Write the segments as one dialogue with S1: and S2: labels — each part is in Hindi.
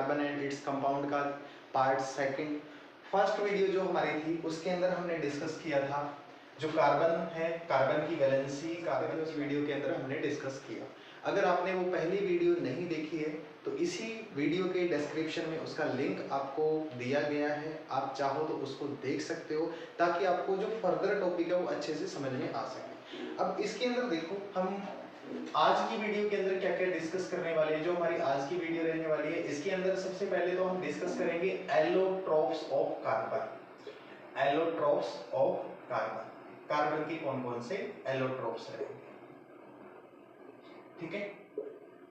S1: कार्बन एंड इट्स कंपाउंड का पार्ट सेकंड। फर्स्ट वीडियो जो हमारी थी उसके अंदर हमने डिस्कस किया था जो कार्बन है, कार्बन की वैलेंसी, कार्बन उस वीडियो के अंदर हमने डिस्कस किया। अगर आपने वो पहली वीडियो नहीं देखी है तो इसी वीडियो के डिस्क्रिप्शन में उसका लिंक आपको दिया गया है, आप चाहो तो उसको देख सकते हो ताकि आपको जो फर्दर टॉपिक है वो अच्छे से समझ में आ सके। अब इसके अंदर देखो हम आज की वीडियो के अंदर क्या क्या डिस्कस करने वाले हैं। जो हमारी आज की वीडियो रहने वाली है इसके अंदर सबसे पहले तो हम डिस्कस करेंगे allotropes of carbon. Allotropes of carbon, carbon के कौन कौन से एलोट्रोप्स रहेंगे, ठीक है।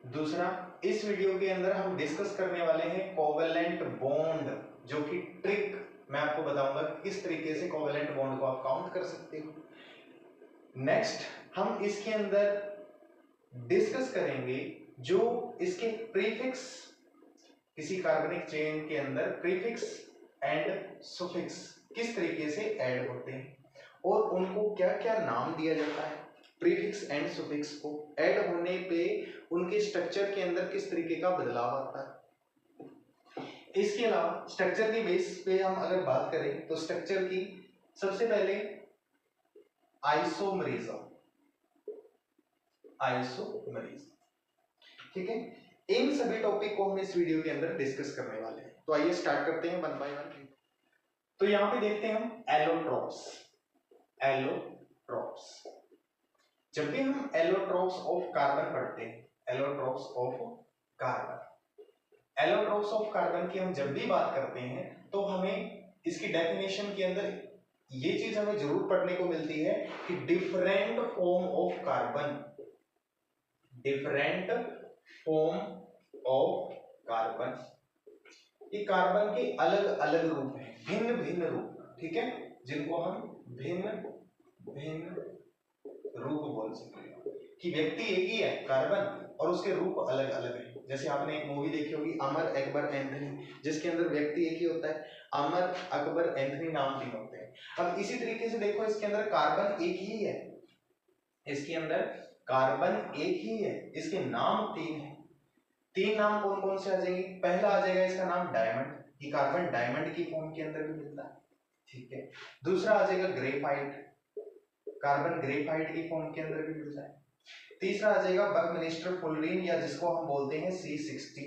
S1: दूसरा, इस वीडियो के अंदर हम डिस्कस करने वाले हैं कोवेलेंट बॉन्ड, जो कि ट्रिक मैं आपको बताऊंगा किस तरीके से कोवेलेंट बॉन्ड को आप काउंट कर सकते हो। नेक्स्ट हम इसके अंदर डिस्कस करेंगे जो इसके प्रीफिक्स, किसी कार्बनिक चेन के अंदर प्रीफिक्स एंड सुफिक्स किस तरीके से ऐड होते हैं और उनको क्या क्या नाम दिया जाता है। प्रीफिक्स एंड सुफिक्स को ऐड होने पे उनके स्ट्रक्चर के अंदर किस तरीके का बदलाव आता है। इसके अलावा स्ट्रक्चर की बेस पे हम अगर बात करें तो स्ट्रक्चर की सबसे पहले आइसोमरिज्म, आइसोमरिज्म, ठीक है। इन सभी टॉपिक को हम इस वीडियो के अंदर डिस्कस करने वाले हैं। तो आइए स्टार्ट करते हैं वन बाय वन। तो यहां पे देखते हैं हम एलोट्रोप्स। एलोट्रोप्स, जब भी हम एलोट्रोप्स ऑफ कार्बन पढ़ते हैं, allotropes of carbon, allotropes of carbon की हम जब भी बात करते हैं तो हमें इसकी डेफिनेशन के अंदर ये चीज हमें जरूर पढ़ने को मिलती है कि different form of carbon, different form of carbon, ये कार्बन के अलग अलग रूप हैं, भिन्न भिन्न रूप, ठीक है, जिनको हम भिन्न भिन्न रूप बोल सकते हैं कि व्यक्ति एक ही है कार्बन और उसके रूप अलग अलग हैं। जैसे आपने एक मूवी देखी होगी अमर अकबर एंथनी, जिसके अंदर व्यक्ति एक ही होता है, अमर अकबर एंथनी नाम तीन होते हैं। अब इसी तरीके से देखो इसके अंदर कार्बन एक ही है, इसके अंदर कार्बन एक ही है, इसके नाम तीन है। तीन नाम कौन कौन से आ जाएंगे। पहला आ जाएगा इसका नाम डायमंड, ये कार्बन डायमंड की फॉर्म के अंदर भी मिलता है, ठीक है। दूसरा आ जाएगा ग्रेफाइट, कार्बन ग्रेफाइट की फॉर्म के अंदर भी मिलता है। तीसरा आ जाएगा बकमिस्टर फुलरीन या जिसको हम बोलते हैं C60,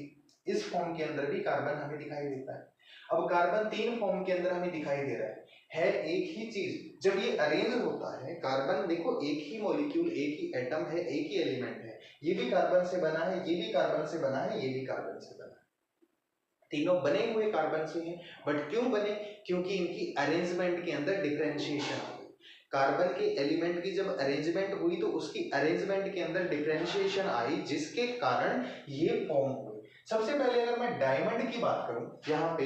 S1: इस फॉर्म के अंदर भी कार्बन हमें दिखाई देता है। अब कार्बन तीन फॉर्म के अंदर हमें दिखाई दे रहा है एक ही चीज। जब ये अरेंज होता है कार्बन, देखो एक ही मॉलिक्यूल, एक ही एटम है, एक ही एलिमेंट है, ये भी कार्बन से बना है, ये भी कार्बन से बना है, ये भी कार्बन से बना है, तीनों बने हुए कार्बन से हैं। बट क्यों बने, क्योंकि इनकी अरेंजमेंट के अंदर डिफरेंशिएशन आ गई। कार्बन के एलिमेंट की जब अरेंजमेंट हुई तो उसकी अरेंजमेंट के अंदर डिफरेंशिएशन आई, जिसके कारण ये फॉर्म हुई। सबसे पहले अगर मैं डायमंड की बात करूं, यहाँ पे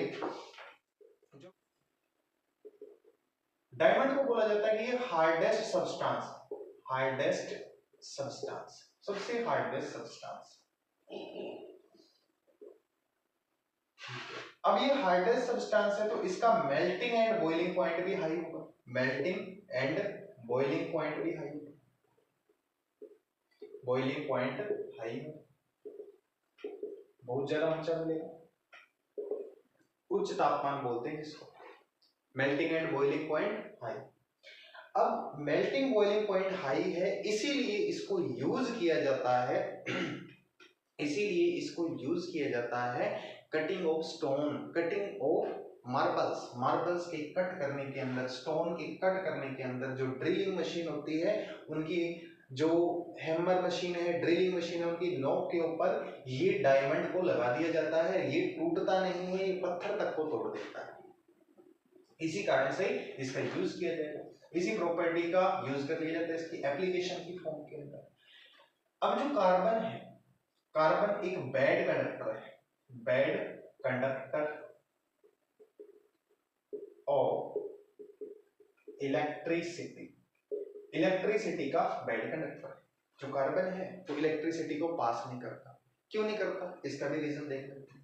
S1: डायमंड को बोला जाता है कि ये हार्डेस्ट सब्सटेंस, हार्डेस्ट सब्सटेंस, सबसे हार्डेस्ट सब्सटेंस। अब ये हार्डेस्ट सब्सटेंस है तो इसका मेल्टिंग एंड बॉइलिंग पॉइंट भी हाई होगा, मेल्टिंग एंड बॉइलिंग पॉइंट भी हाई होगा, बॉइलिंग पॉइंट हाई होगा, बहुत ज्यादा ऊंचा मिलेगा, उच्च तापमान बोलते हैं जिसको, melting and boiling point high. अब मेल्टिंग बॉइलिंग पॉइंट हाई है, इसीलिए इसको यूज किया जाता है, इसीलिए इसको यूज किया जाता है cutting of stone, cutting of marbles, marbles के कट करने के अंदर, स्टोन के कट करने के अंदर जो ड्रिलिंग मशीन होती है, उनकी जो हैमर मशीन है, ड्रिलिंग मशीन है, उनकी नोक के ऊपर ये डायमंड को लगा दिया जाता है। ये टूटता नहीं है, ये पत्थर तक को तोड़ देता है, इसी कारण से इसका यूज किया जाएगा, इसी प्रॉपर्टी का यूज कर लिया जाता है इसकी एप्लीकेशन की फॉर्म के अंदर। अब जो कार्बन है, कार्बन एक बैड कंडक्टर है, bad conductor of electricity, electricity का बैड कंडक्टर है। जो कार्बन है वो इलेक्ट्रिसिटी को पास नहीं करता। क्यों नहीं करता, इसका भी रीजन देख लेते हैं।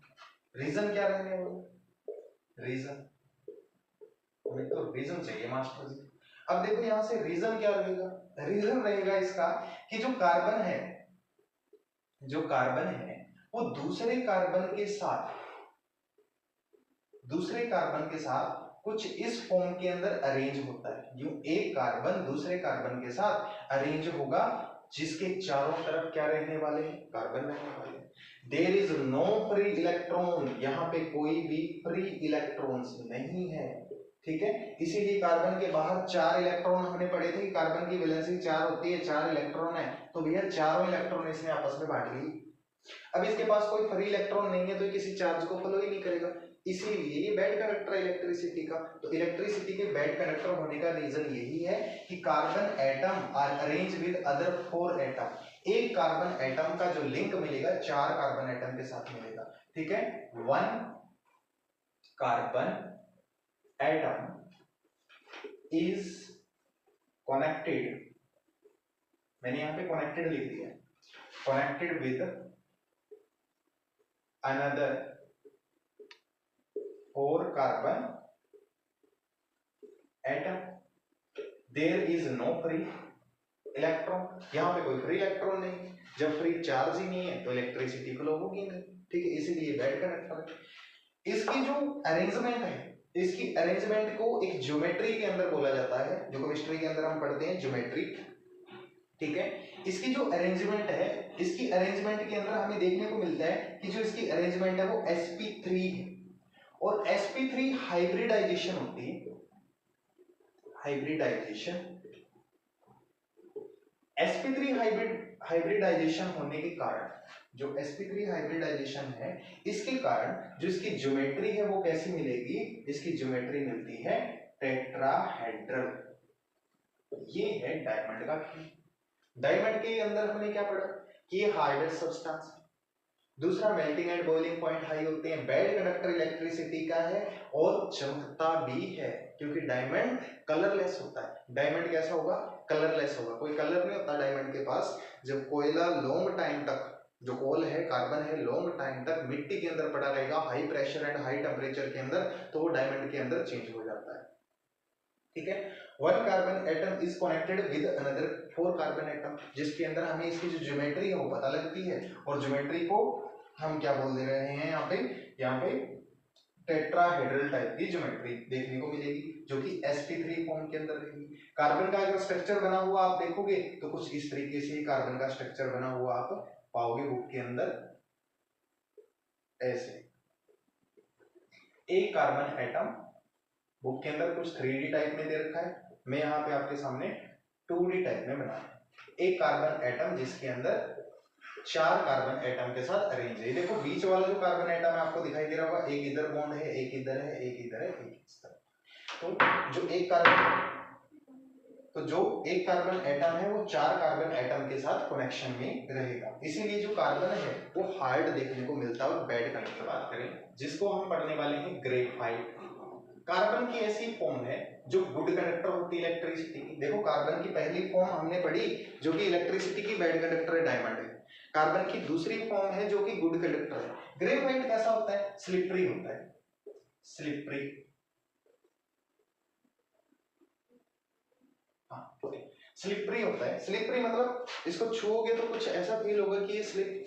S1: रीजन क्या रहने वाला, रीजन हमें तो रीजन चाहिए मास्टर जी। अब देखो यहां से रीजन क्या रहेगा, रीजन रहेगा इसका कि जो कार्बन है, जो कार्बन है वो दूसरे कार्बन के साथ दूसरे कार्बन के साथ कुछ इस फॉर्म के अंदर अरेंज होता है। यूं एक कार्बन दूसरे कार्बन के साथ अरेंज होगा जिसके चारों तरफ क्या रहने वाले हैं, कार्बन रहने वाले हैं। There is no free electron, यहाँ पे कोई भी फ्री इलेक्ट्रॉन्स नहीं है, ठीक है। इसीलिए कार्बन के बाहर 4 इलेक्ट्रॉन हमने पढ़े थे कि कार्बन की वैलेंसी 4 होती है, 4 इलेक्ट्रॉन है, तो भैया चारों इलेक्ट्रॉन इसने आपस में बांट ली। अब इसके पास कोई फ्री इलेक्ट्रॉन नहीं है तो ये किसी चार्ज को फॉलो ही नहीं करेगा, इसीलिए ये बैड कंडक्टर है इलेक्ट्रिसिटी का। तो इलेक्ट्रिसिटी के बैड कंडक्टर होने का रीजन यही है कि carbon atom are arrange with other 4 atom. एक कार्बन एटम का जो लिंक मिलेगा 4 कार्बन एटम के साथ मिलेगा, ठीक है। 1 कार्बन एटम is connected, मैंने यहां पे connected लिख दिया, connected with another 4 carbon atom, there is no free electron, यहां पे कोई फ्री इलेक्ट्रॉन नहीं, जब फ्री चार्ज ही नहीं है तो इलेक्ट्रिसिटी फ्लो होगी नहीं, ठीक है, इसीलिए बैड कंडक्टर है। इसकी जो अरेंजमेंट है, इसकी अरेंजमेंट को एक ज्योमेट्री के अंदर बोला जाता है, जो केमिस्ट्री के अंदर हम पढ़ते हैं ज्योमेट्री, ठीक है। इसकी जो अरेंजमेंट है, इसकी अरेंजमेंट के अंदर हमें देखने को मिलता है कि जो इसकी अरेंजमेंट है वो sp3 है, और sp3 हाइब्रिडाइजेशन होती है, हाइब्रिडाइजेशन, sp3 हाइब्रिडाइजेशन होने के कारण, जो sp3 हाइब्रिडाइजेशन है इसके कारण जो इसकी ज्योमेट्री है वो कैसी मिलेगी, इसकी ज्योमेट्री मिलती है टेट्राहेड्रल। ये है डायमंड का खेल। डायमंड के अंदर हमने क्या पढ़ा कि ये हार्डेस्ट सब्सटेंस, दूसरा melting and boiling point high होते हैं, बैड कंडक्टर इलेक्ट्रिसिटी का है और चमकता भी है क्योंकि डायमंड कलरलेस होता है। डायमंड कैसा होगा, कलरलेस होगा, कोई कलर नहीं होता डायमंड के पास। जब कोयला लॉन्ग टाइम तक, जो कोल है कार्बन है, लॉन्ग टाइम तक मिट्टी के अंदर पड़ा रहेगा high pressure and high temperature के अंदर, तो वो डायमंड के अंदर चेंज हो जाता है, ठीक है। 1 carbon atom is connected with another 4 carbon atom, जिसके अंदर हमें इसकी जो ज्योमेट्री है वो पता लगती है, और ज्योमेट्री को हम क्या बोल दे रहे हैं यहाँ पे टेट्राहेड्रल टाइप की ज्योमेट्री देखने को मिलेगी जो कि sp3 फॉर्म के अंदर रहेगी। कार्बन का अगर स्ट्रक्चर बना हुआ आप देखोगे तो कुछ इस तरीके से कार्बन का स्ट्रक्चर बना हुआ आप पाओगे बुक के अंदर, ऐसे एक कार्बन एटम बुक के अंदर कुछ 3D टाइप में दे रखा है, मैं यहाँ पे आपके सामने 2D टाइप में बनाया। एक कार्बन एटम जिसके अंदर 4 कार्बन एटम के साथ अरेंज है। देखो बीच वाला जो कार्बन एटम है आपको दिखाई दे रहा होगा, एक इधर बॉन्ड है, एक इधर है, एक इधर है, एक इस तरफ। तो जो एक कार्बन एटम है वो 4 कार्बन एटम के साथ कनेक्शन में रहेगा, इसीलिए जो कार्बन है वो हार्ड देखने को मिलता है। और बैड कंडक्टर बात करें जिसको हम पढ़ने वाले हैं ग्रेफाइट। कार्बन की ऐसी फॉर्म है जो गुड कंडक्टर होती है इलेक्ट्रिसिटी की। देखो कार्बन की पहली फॉर्म हमने पढ़ी जो कि इलेक्ट्रिसिटी की बैड कंडक्टर है, डायमंड है। कार्बन की दूसरी फॉर्म है जो कि गुड कंडक्टर है। ग्रेफाइट कैसा होता है, स्लिपरी होता है, स्लिपरी, हाँ स्लिपरी होता है। स्लिपरी मतलब इसको छूओगे तो कुछ ऐसा फील होगा कि ये स्लिप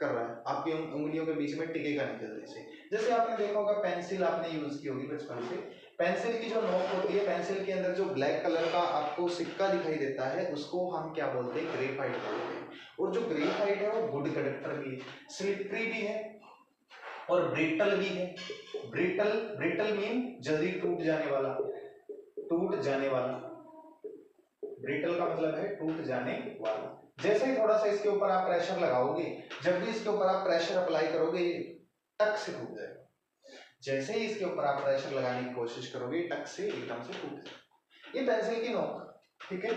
S1: कर रहा है, आपकी उंगलियों के बीच में टिकेगा नहीं जल्दी से। जैसे आपने देखा होगा पेंसिल आपने यूज की होगी बचपन से, पेंसिल की जो नोक होती है, पेंसिल के अंदर जो ब्लैक कलर का आपको सिक्का दिखाई देता है उसको हम क्या बोलते हैं, ग्रेफाइट बोलते हैं। और जो ग्रेफाइट है वो गुड कंडक्टर भी है, स्लिपरी भी है और ब्रिटल भी है। ब्रिटल, ब्रिटल मीन जल्दी टूट जाने वाला, टूट जाने वाला, ब्रिटल का मतलब है टूट जाने वाला। जैसे ही थोड़ा सा इसके ऊपर आप प्रेशर लगाओगे, जब भी इसके ऊपर आप प्रेशर अप्लाई करोगे ये टक से टूट जाएगा। जैसे ही इसके ऊपर आप प्रेशर लगाने की कोशिश करोगे टक से एकदम से टूट जाएगा। ये पेंसिल की नोक, ठीक है।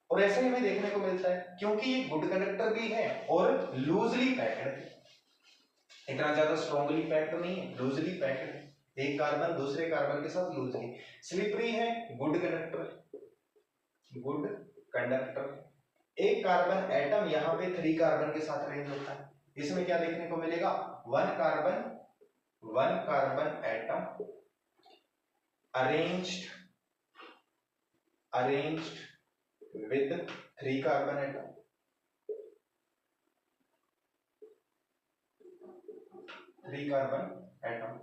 S1: और ऐसे ही हमें देखने को मिलता है क्योंकि ये गुड कंडक्टर भी है और लूजली पैक्ड है, इतना ज्यादा स्ट्रॉन्गली पैक्ड नहीं है, लूजली पैक्ड है। एक कार्बन दूसरे कार्बन के साथ लूजली, स्लिपरी है, गुड कंडक्टर, गुड कंडक्टर। एक कार्बन एटम यहाँ पे 3 कार्बन के साथ अरेंज होता है, इसमें क्या देखने को मिलेगा, 1 carbon atom arranged with 3 carbon atom, 3 carbon atom.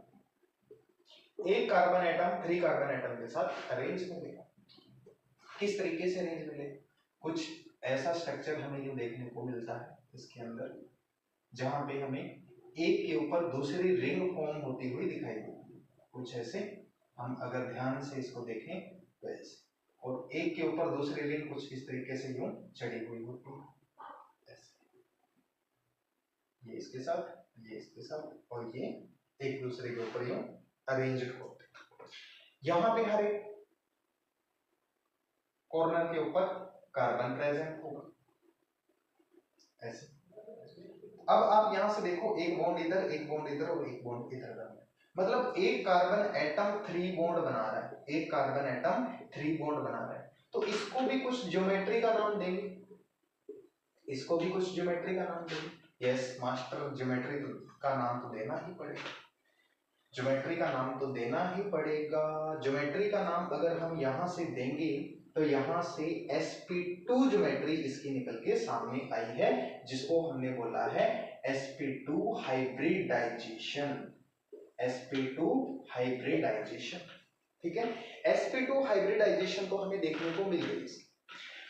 S1: एक कार्बन एटम 3 कार्बन एटम के साथ अरेंज मिलेगा। किस तरीके से अरेंज मिलेगा? कुछ ऐसा स्ट्रक्चर हमें जो देखने को मिलता है इसके अंदर, जहां पे हमें एक के ऊपर दूसरी रिंग फॉर्म होती हुई दिखाई देती है, कुछ ऐसे। हम अगर ध्यान से इसको देखें तो ऐसे, और एक के ऊपर दूसरी रिंग कुछ इस तरीके से यूं चढ़ी हुई होती है ऐसे, ये इसके साथ, ये इसके साथ, और ये एक दूसरे के ऊपर यूं अरेंज्ड होते हैं। यहां पे हर एक कॉर्नर के ऊपर कार्बन प्रेजेंट होगा ऐसे। अब आप यहां से देखो, एक बॉन्ड इधर, एक बॉन्ड इधर और एक बॉन्ड इधर बन रहा है, मतलब एक कार्बन एटम 3 बॉन्ड बना रहा है, एक कार्बन एटम 3 बॉन्ड बना रहा है। तो इसको भी कुछ ज्योमेट्री का नाम देंगे, इसको भी कुछ ज्योमेट्री का नाम देंगे। यस मास्टर, ज्योमेट्री का नाम तो देना ही पड़ेगा, ज्योमेट्री का नाम तो देना ही पड़ेगा। ज्योमेट्री का नाम अगर हम यहां से देंगे तो यहां से sp2 ज्योमेट्री इसकी निकल के सामने आई है, जिसको हमने बोला है sp2 हाइब्रिडाइजेशन, sp2 हाइब्रिडाइजेशन। ठीक है, sp2 हाइब्रिडाइजेशन तो हमें देखने को मिल गई,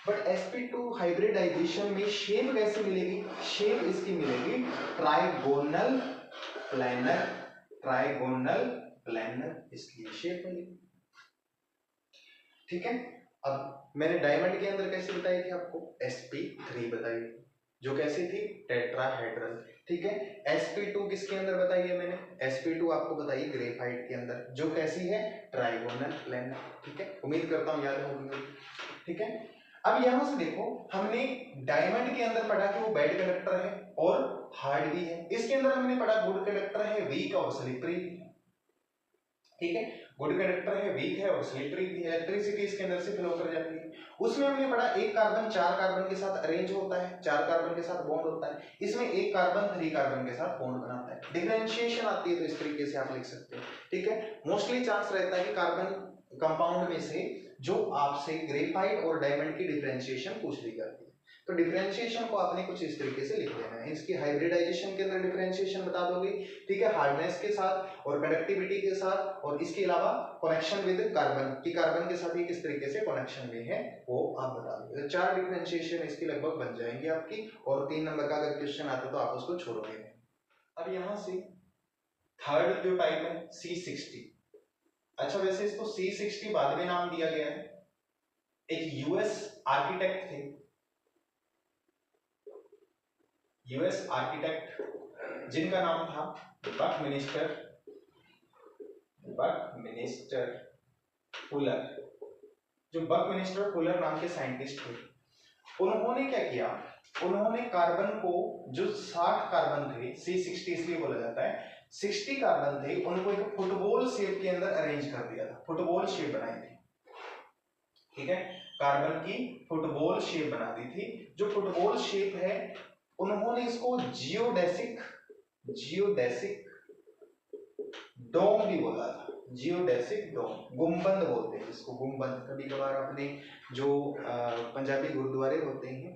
S1: बट sp2 हाइब्रिडाइजेशन में शेप कैसे मिलेगी? शेप इसकी मिलेगी ट्राइगोनल प्लेनर, ट्राइगोनल प्लेनर इसकी शेप मिलेगी। ठीक है, अब मैंने डायमंड के अंदर कैसे बताई थी आपको? sp3 बताई, जो कैसी थी? टेट्राहेड्रल। ठीक है, sp2 किसके अंदर बताई है मैंने? sp2 आपको बताई ग्रेफाइट के अंदर, जो कैसी है? Trigonal planar. ठीक है, उम्मीद करता हूं याद होगी। ठीक है, अब यहां से देखो, हमने डायमंड के अंदर पढ़ा कि वो बैड कंडक्टर है और हार्ड भी है। इसके अंदर हमने पढ़ा गुड कंडक्टर है, वीक और स्लिपरी। ठीक है, गुड कंडक्टर है, वीक है और स्लिपरी भी है, इलेक्ट्रिसिटी इसके अंदर से फ्लो कर जाती है। उसमें हमने पढ़ा एक कार्बन 4 कार्बन के साथ अरेंज होता है, 4 कार्बन के साथ बॉन्ड होता है, इसमें एक कार्बन 3 कार्बन के साथ बॉन्ड बनाता है। डिफरेंशिएशन आती है तो इस तरीके से आप लिख सकते हो। ठीक है, मोस्टली चांस रहता है कि कार्बन कंपाउंड में से जो आपसे ग्रेफाइट और डायमंड की डिफरेंशिएशन पूछ ली जाती है, तो डिफरेंशिएशन को आपने कुछ इस तरीके से लिख देना है। इसकी हाइब्रिडाइजेशन के अंदर डिफरेंशिएशन बता दोगे। ठीक है, हार्डनेस के साथ और कंडक्टिविटी के साथ, और इसके अलावा कनेक्शन विद कार्बन की, कार्बन के साथ ये किस तरीके से कनेक्शन में है वो आप बता दोगे। तो 4 डिफरेंशिएशन इसकी लगभग बन जाएंगी आपकी, और 3 नंबर का अगर क्वेश्चन आता तो आप उसको छोड़ोगे। अब यहां से थर्ड जो टाइप है C60। अच्छा, वैसे इसको C60 बाद में नाम दिया गया है। एक यूएस आर्किटेक्ट थे, यूएस आर्किटेक्ट, जिनका नाम था बकमिनिस्टर, बकमिनिस्टर फुलर। जो बकमिनिस्टर फुलर नाम के साइंटिस्ट थे, उन्होंने क्या किया? उन्होंने कार्बन को, जो 60 कार्बन थे, C60 इसलिए बोला जाता है, 60 कार्बन थे, उनको एक फुटबॉल शेप के अंदर अरेंज कर दिया था, फुटबॉल शेप बनाई थी। ठीक है, कार्बन की फुटबॉल शेप बना दी थी। जो फुटबॉल शेप है, उन्होंने इसको जियोडेसिक, जियोडेसिक डोम भी बोला था, जियोडेसिक डोम, गुंबद बोलते हैं इसको, गुंबद। कभी कभार अपने जो पंजाबी गुरुद्वारे होते हैं,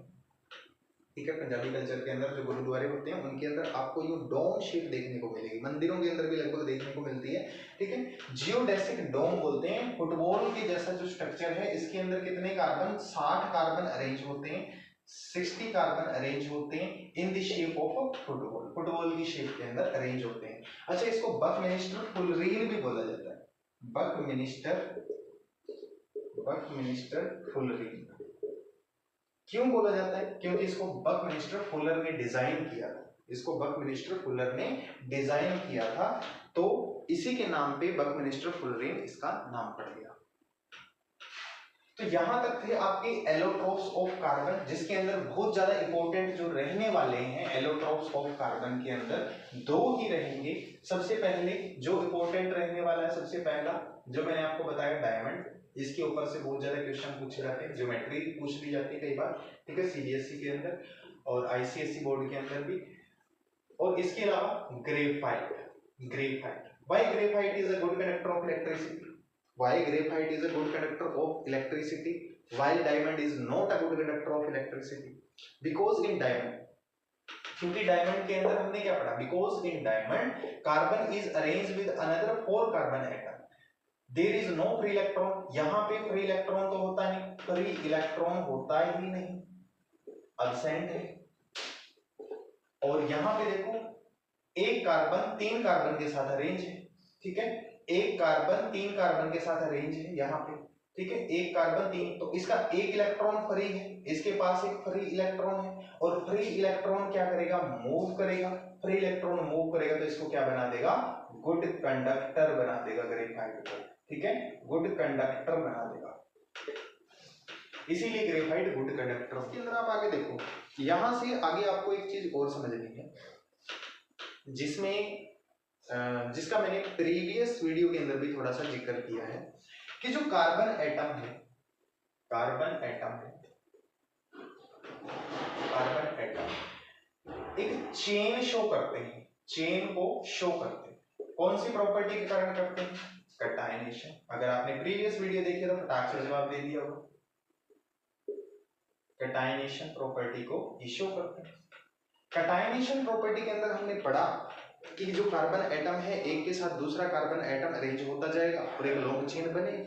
S1: ठीक है, पंजाबी कल्चर के अंदर जो गुरुद्वारे होते हैं उनके अंदर आपको ये डोम शेप देखने को मिलेगी, मंदिरों के अंदर भी लगभग देखने को मिलती है। ठीक है, जियोडेसिक डोम बोलते हैं। फुटबॉल के जैसा जो स्ट्रक्चर है, इसके अंदर कितने कार्बन? 60 कार्बन अरेंज होते हैं, 60 कार्बन अरेंज होते हैं in the shape of football, football की शेप के अंदर अरेंज होते हैं। अच्छा, इसको बकमिनिस्टर फुलरीन भी बोला जाता है, बकमिनिस्टर, बकमिनिस्टर फुलरीन। क्यों बोला जाता है? क्योंकि इसको बकमिनिस्टर फुलर ने डिजाइन किया था, इसको बकमिनिस्टर फुलर ने डिजाइन किया था, तो इसी के नाम पे बकमिनिस्टर फुलरीन इसका नाम पड़ गया। तो यहां तक थे आपके एलोट्रोप्स ऑफ कार्बन, जिसके अंदर बहुत ज्यादा इंपॉर्टेंट जो रहने वाले हैं एलोट्रोप्स ऑफ कार्बन के अंदर 2 ही रहेंगे। सबसे पहले जो इंपॉर्टेंट रहने वाला है, सबसे पहला जो मैंने आपको बताया डायमंड, इसके ऊपर से बहुत ज्यादा क्वेश्चन पूछे जाते हैं, ज्योमेट्री पूछ ली जाती है कई बार। ठीक है, सीबीएसई के अंदर और आईसीएसई बोर्ड के अंदर भी। और इसके अलावा graphite, graphite, why graphite is a good conductor of electricity, why graphite is a good conductor of electricity while diamond is not a good conductor of electricity? Because in diamond, क्योंकि डायमंड के अंदर हमने क्या पढ़ा? Because in diamond carbon is arranged with another 4 carbon atom, there is no free electron, यहाँ पे फ्री इलेक्ट्रॉन तो होता नहीं, फ्री इलेक्ट्रॉन होता ही नहीं, अब्सेंट है। और यहाँ पे देखो एक कार्बन 3 कार्बन के साथ अरेंज है, ठीक है, एक कार्बन 3 कार्बन के साथ अरेंज है यहाँ पे, ठीक है, एक कार्बन 3, तो इसका एक इलेक्ट्रॉन फ्री है, इसके पास एक फ्री इलेक्ट्रॉन है, और फ्री इलेक्ट्रॉन क्या करेगा, मूव करेगा, फ्री इलेक्ट्रॉन मूव करेगा तो इसको क्या बना देगा, गुड कंडक्टर बना देगा ग्रेफाइट को, ठीक है, गुड कंडक्टर बना देगा, इसीलिए ग्रेफाइट गुड कंडक्टर। इसके अंदर आप आगे देखो, यहां से आगे आपको एक चीज और समझनी है, जिसमें जिसका मैंने प्रीवियस वीडियो के अंदर भी थोड़ा सा जिक्र किया है, कि जो कार्बन एटम है, कार्बन एटम एक चेन शो करते हैं, चेन को शो करते हैं, कौन सी प्रॉपर्टी के कारण करते हैं, कैटायनेशन। अगर आपने प्रीवियस वीडियो देखी तो फटाक से जवाब दे दिया होगा, कैटायनेशन प्रॉपर्टी को शो करते हैं। कैटायनेशन प्रॉपर्टी के अंदर हमने पढ़ा कि जो कार्बन एटम है एक के साथ दूसरा कार्बन एटम अरेंज होता जाएगा और एक लॉन्ग चेन बनेगी।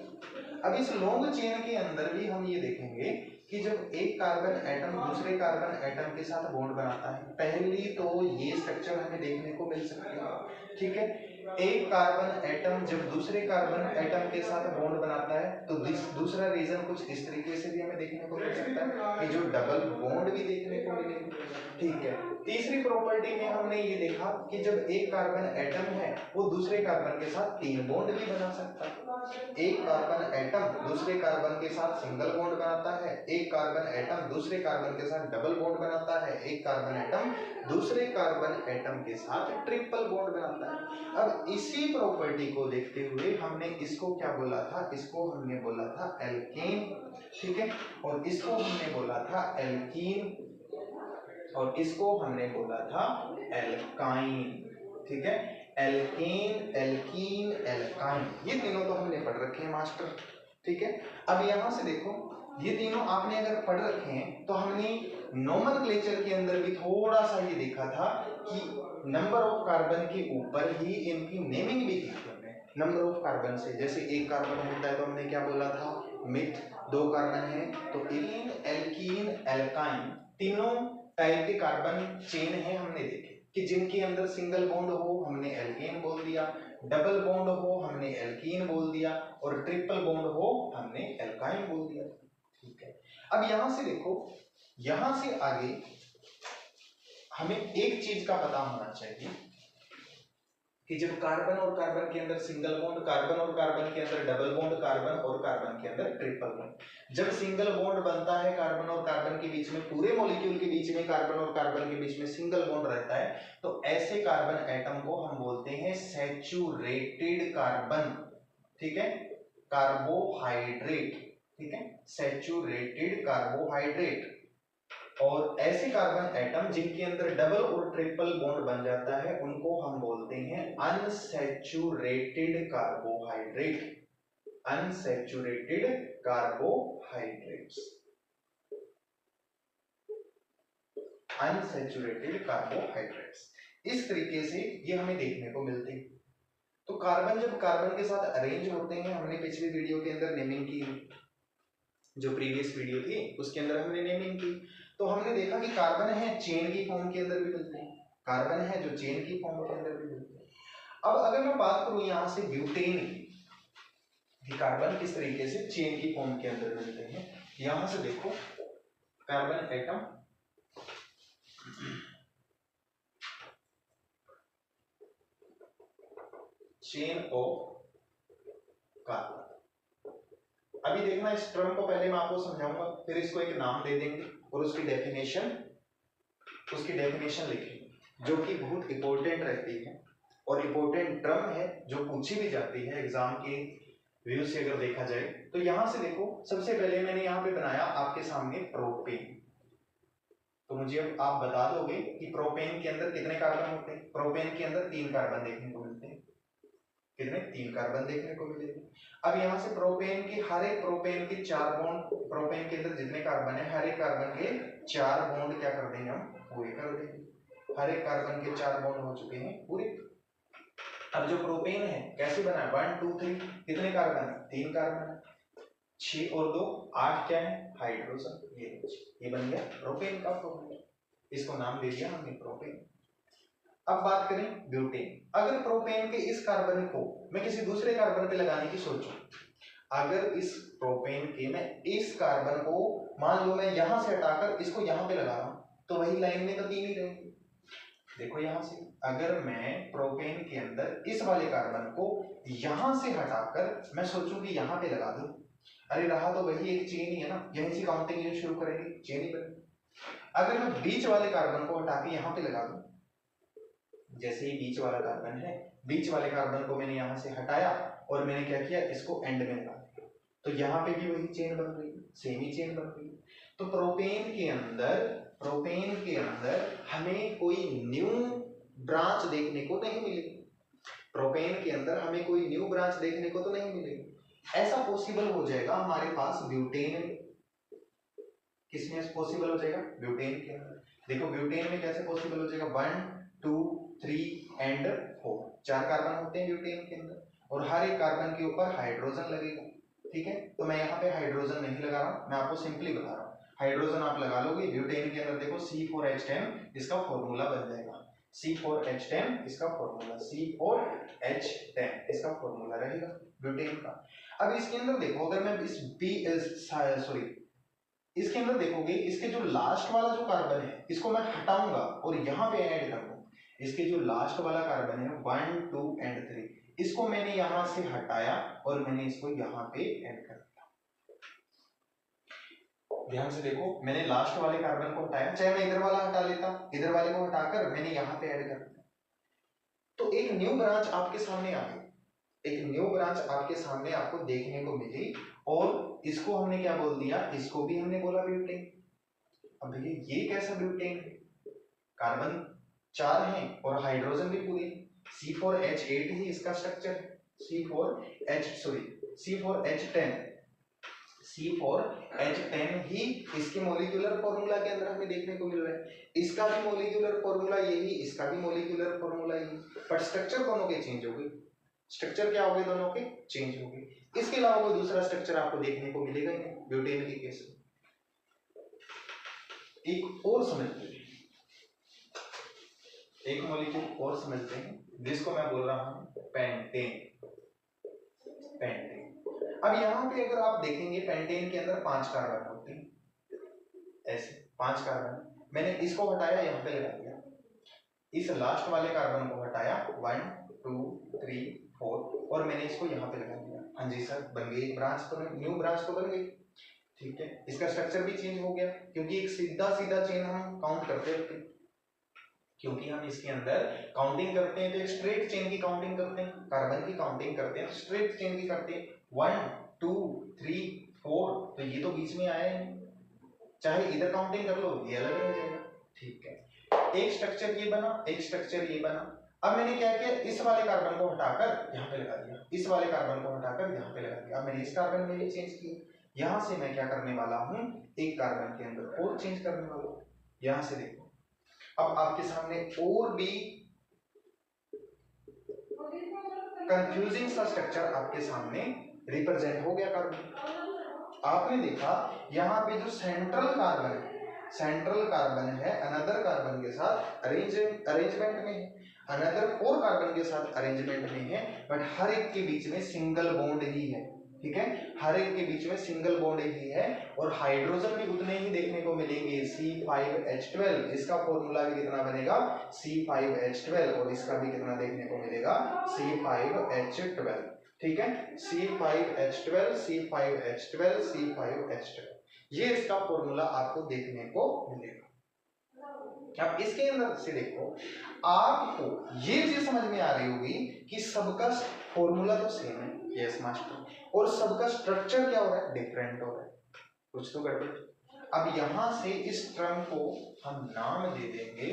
S1: अब इस लॉन्ग चेन के अंदर भी हम ये देखेंगे कि जब एक कार्बन एटम दूसरे कार्बन एटम के साथ बॉन्ड बनाता है, पहली तो ये स्ट्रक्चर हमें देखने को मिल सकती है, ठीक है, एक कार्बन एटम जब दूसरे कार्बन एटम के साथ बॉन्ड बनाता है तो दूसरा रीजन कुछ इस तरीके से भी हमें देखने को मिल सकता है कि जो डबल बॉन्ड भी देखने को मिलेगा, ठीक है। तीसरी प्रॉपर्टी में हमने ये देखा कि जब एक कार्बन एटम है वो दूसरे कार्बन के साथ 3 बॉन्ड भी बना सकता है, एक कार्बन एटम दूसरे कार्बन के साथ सिंगल बॉन्ड बनाता है, एक कार्बन एटम दूसरे कार्बन के साथ डबल बॉन्ड बनाता है, एक कार्बन एटम दूसरे कार्बन एटम के साथ ट्रिपल बॉन्ड बनाता है। अब इसी प्रॉपर्टी को देखते हुए हमने इसको क्या बोला था, इसको हमने बोला था एल्केन, ठीक है, और इसको हमने बोला था एल्कीन, और इसको हमने बोला था एल्काइन, ठीक है, एल्केन, एल्कीन, एल्काइन, ये तीनों तो हमने पढ़ रखे हैं मास्टर, ठीक है। अब यहां से देखो ये तीनों आपने अगर पढ़ रखे हैं तो हमने नोमेनक्लेचर के अंदर भी थोड़ा सा ये देखा था कि नंबर ऑफ कार्बन के ऊपर ही इनकी नेमिंग भी की थी हमने, नंबर ऑफ कार्बन से, जैसे एक कार्बन होता है तो हमने क्या बोला था, मिथ, 2 कार्बन है तो एलीन, एल्कीन, एल्काइन, तीनों टाइप के कार्बन चेन है हमने देखे कि जिनके अंदर सिंगल बॉन्ड हो हमने एल्केन बोल दिया, डबल बॉन्ड हो हमने एल्कीन बोल दिया, और ट्रिपल बॉन्ड हो हमने एल्काइन बोल दिया, ठीक है। अब यहां से देखो, यहां से आगे हमें एक चीज का पता होना चाहिए कि जब कार्बन और कार्बन के अंदर सिंगल बॉन्ड, कार्बन और कार्बन के अंदर डबल बॉन्ड, कार्बन और कार्बन के अंदर ट्रिपल बॉन्ड, जब सिंगल बॉन्ड बनता है कार्बन और कार्बन के बीच में, पूरे मॉलिक्यूल के बीच में कार्बन और कार्बन के बीच में सिंगल बॉन्ड रहता है, तो ऐसे कार्बन एटम को हम बोलते हैं सैचुरेटेड कार्बन, ठीक है, कार्बोहाइड्रेट, ठीक है, सैचुरेटेड कार्बोहाइड्रेट। और ऐसे कार्बन एटम जिनके अंदर डबल और ट्रिपल बॉन्ड बन जाता है उनको हम बोलते हैं unsaturated carbohydrate, unsaturated carbohydrates, unsaturated carbohydrates. इस तरीके से ये हमें देखने को मिलते हैं। तो कार्बन जब कार्बन के साथ अरेंज होते हैं, हमने पिछली वीडियो के अंदर नेमिंग की, जो प्रीवियस वीडियो थी उसके अंदर हमने नेमिंग की, तो हमने देखा कि कार्बन है चेन की फॉर्म के अंदर भी मिलते हैं, कार्बन है जो चेन की फॉर्म के अंदर भी मिलते हैं। अब अगर मैं बात करूं यहां से ब्यूटेन की, कार्बन किस तरीके से चेन की फॉर्म के अंदर मिलते हैं, यहां से देखो carbon atom, chain of carbon. अभी देखना इस टर्म को पहले मैं आपको समझाऊंगा, फिर इसको एक नाम दे देंगे और उसकी डेफिनेशन लिखेंगे, जो कि बहुत इंपॉर्टेंट रहती है और इंपॉर्टेंट टर्म है, जो पूछी भी जाती है एग्जाम के व्यू से अगर देखा जाए। तो यहां से देखो, सबसे पहले मैंने यहां पे बनाया आपके सामने प्रोपेन, तो मुझे अब आप बता दोगे कि प्रोपेन के अंदर कितने कार्बन होते हैं। प्रोपेन के अंदर 3 कार्बन देखने को मिलते हैं, कितने, 3 कार्बन देखने को मिलेंगे। अब यहां से प्रोपेन के हर एक प्रोपेन के 4 बॉन्ड, प्रोपेन के अंदर जितने कार्बन है हर एक कार्बन के 4 बॉन्ड क्या कर देंगे हम, पूरे कर देंगे। हर एक कार्बन के 4 बॉन्ड हो चुके हैं पूरे। अब जो प्रोपेन है कैसे बना है, 1 2 3, कितने कार्बन है, 3 कार्बन है, 6 और 2 8, क्या है, हाइड्रोजन, ये बन गया प्रोपेन का फॉर्मूला, इसको नाम दे दिया हमने प्रोपेन। अब बात करें ब्यूटेन। अगर प्रोपेन के इस कार्बन को मैं किसी दूसरे कार्बन पे लगाने की सोचूं, अगर इस प्रोपेन के मैं इस कार्बन को मान लो मैं यहां से हटाकर इसको यहां पे लगा रहा हूं, तो वही लाइन में तो तीन ही रहेंगे। देखो यहां से अगर मैं प्रोपेन के अंदर इस वाले कार्बन को यहां से हटाकर मैं सोचूं कि यहां पे लगा दूं, अरे रहा तो वही एक चेन ही है ना, यहीं से काउंटिंग शुरू करेंगे, चेन ही बनेगी। अगर मैं बीच वाले कार्बन को हटा के यहां पे लगा दूं, जैसे ही बीच वाला कार्बन है, बीच वाले कार्बन को मैंने यहां से हटाया और मैंने क्या किया, इसको एंड में लगा दिया, तो यहाँ पे भी वही चेन बन गई, सेम ही चेन बन गई। तो प्रोपेन के अंदर हमें कोई न्यू ब्रांच देखने को नहीं मिलेगी, प्रोपेन के अंदर हमें कोई न्यू ब्रांच देखने को तो नहीं मिलेगी। ऐसा पॉसिबल हो जाएगा हमारे पास ब्यूटेन, किसमें पॉसिबल हो जाएगा, ब्यूटेन के अंदर। देखो ब्यूटेन में कैसे पॉसिबल हो जाएगा, 1 2 3 एंड 4, 4 कार्बन होते हैं ब्यूटेन के अंदर, और हर एक कार्बन के ऊपर हाइड्रोजन लगेगा, ठीक है। तो मैं यहाँ पे हाइड्रोजन नहीं लगा रहा हूँ, मैं आपको सिंपली बता रहा हूँ, हाइड्रोजन आप लगा लोगे। ब्यूटेन के अंदर देखो C4H10 इसका फॉर्मूला बन जाएगा, C4H10 इसका फॉर्मूला, C4H10 इसका फॉर्मूला रहेगा ब्यूटेन का। अब इसके अंदर देखो, अगर मैं इसके अंदर देखोगे, इसके जो लास्ट वाला जो कार्बन है इसको मैं हटाऊंगा और यहाँ पे ऐड कर दूं, इसके जो लास्ट वाला कार्बन है 1 2 एंड 3, इसको मैंने यहां से हटाया और मैंने इसको यहाँ पे ऐड कर दिया। ध्यान से देखो, मैंने लास्ट वाले कार्बन को हटाया, चाहे मैं इधर वाला हटा लेता, इधर वाले को हटाकर मैंने यहाँ पे ऐड कर दिया, तो एक न्यू ब्रांच आपके सामने आ गई, एक न्यू ब्रांच आपके सामने आपको देखने को मिली, और इसको हमने क्या बोल दिया, इसको भी हमने बोला ब्यूटेन। अब देखिए ये कैसा ब्यूटेन है, कार्बन 4 हैं और हाइड्रोजन भी पूरे, C4H8 ही इसका स्ट्रक्चर है, C4H10 ही इसके मॉलिक्यूलर फॉर्मूला के अंदर हमें देखने को मिल रहा है, इसका भी मॉलिक्यूलर फॉर्मूला यही, इसका भी मॉलिक्यूलर फॉर्मूला यही, पर स्ट्रक्चर दोनों के चेंज हो गए, स्ट्रक्चर क्या हो गए, दोनों के चेंज हो गए। इसके अलावा कोई दूसरा स्ट्रक्चर आपको देखने को मिलेगा ही नहीं ब्यूटेन के केस में। एक और समझते हैं, एक मॉलिक्यूल और समझते हैं, जिसको मैं बोल रहा हूं पेंटेन। अब यहां पे अगर आप देखेंगे, पेंटेन के अंदर 5 कार्बन होते हैं, ऐसे 5 कार्बन, मैंने इसको हटाया यहां पे लगा दिया, इस लास्ट वाले कार्बन को हटाया 1 2 3 4 और मैंने इसको यहाँ पे लगा दिया, हाँ जी सर बन गई एक ब्रांच, तो न्यू ब्रांच तो बन गई, ठीक है। इसका स्ट्रक्चर भी चेंज हो गया, क्योंकि एक सीधा सीधा चेन हम काउंट करते रहते हैं, क्योंकि हम इसके अंदर काउंटिंग करते हैं तो एक स्ट्रेट चेन की काउंटिंग करते हैं, कार्बन की काउंटिंग करते हैं स्ट्रेट चेन की करते हैं, 1 2 3 4, तो ये तो बीच में आया है, चाहे इधर काउंटिंग कर लो ये अलग रह जाएगा, ठीक है। एक स्ट्रक्चर ये बना, एक स्ट्रक्चर ये बना। अब मैंने क्या किया, इस वाले कार्बन को हटाकर यहाँ पे लगा दिया, इस वाले कार्बन को हटाकर यहाँ पे लगा दिया, अब मैंने इस कार्बन में भी चेंज किया, यहाँ से मैं क्या करने वाला हूँ, एक कार्बन के अंदर और चेंज करने वाला हूँ। यहाँ से देखो, अब आपके सामने और भी कंफ्यूजिंग सा स्ट्रक्चर आपके सामने रिप्रेजेंट हो गया कार्बन। आपने देखा यहाँ पे जो सेंट्रल कार्बन है अनदर कार्बन के साथ अरेंजमेंट में है, अनदर 4 कार्बन के साथ अरेंजमेंट में है, बट हर एक के बीच में सिंगल बॉन्ड ही है, ठीक है, हर एक के बीच में सिंगल बॉन्ड ही है, और हाइड्रोजन भी उतने ही देखने को मिलेंगे, C5H12, इसका फॉर्मूला भी कितना बनेगा, C5H12, और इसका भी कितना देखने को मिलेगा, C5H12, ठीक है, C5H12 C5H12 C5H12, ये इसका फॉर्मूला आपको देखने को मिलेगा। अब इसके अंदर से देखो, आपको ये चीज समझ में आ रही होगी कि सबका फॉर्मूला तो सेम है, यस मास्टर, और सबका स्ट्रक्चर क्या हो रहा है, डिफरेंट हो रहा है, कुछ तो गड़बड़। अब यहां से इस टर्म को हम नाम दे देंगे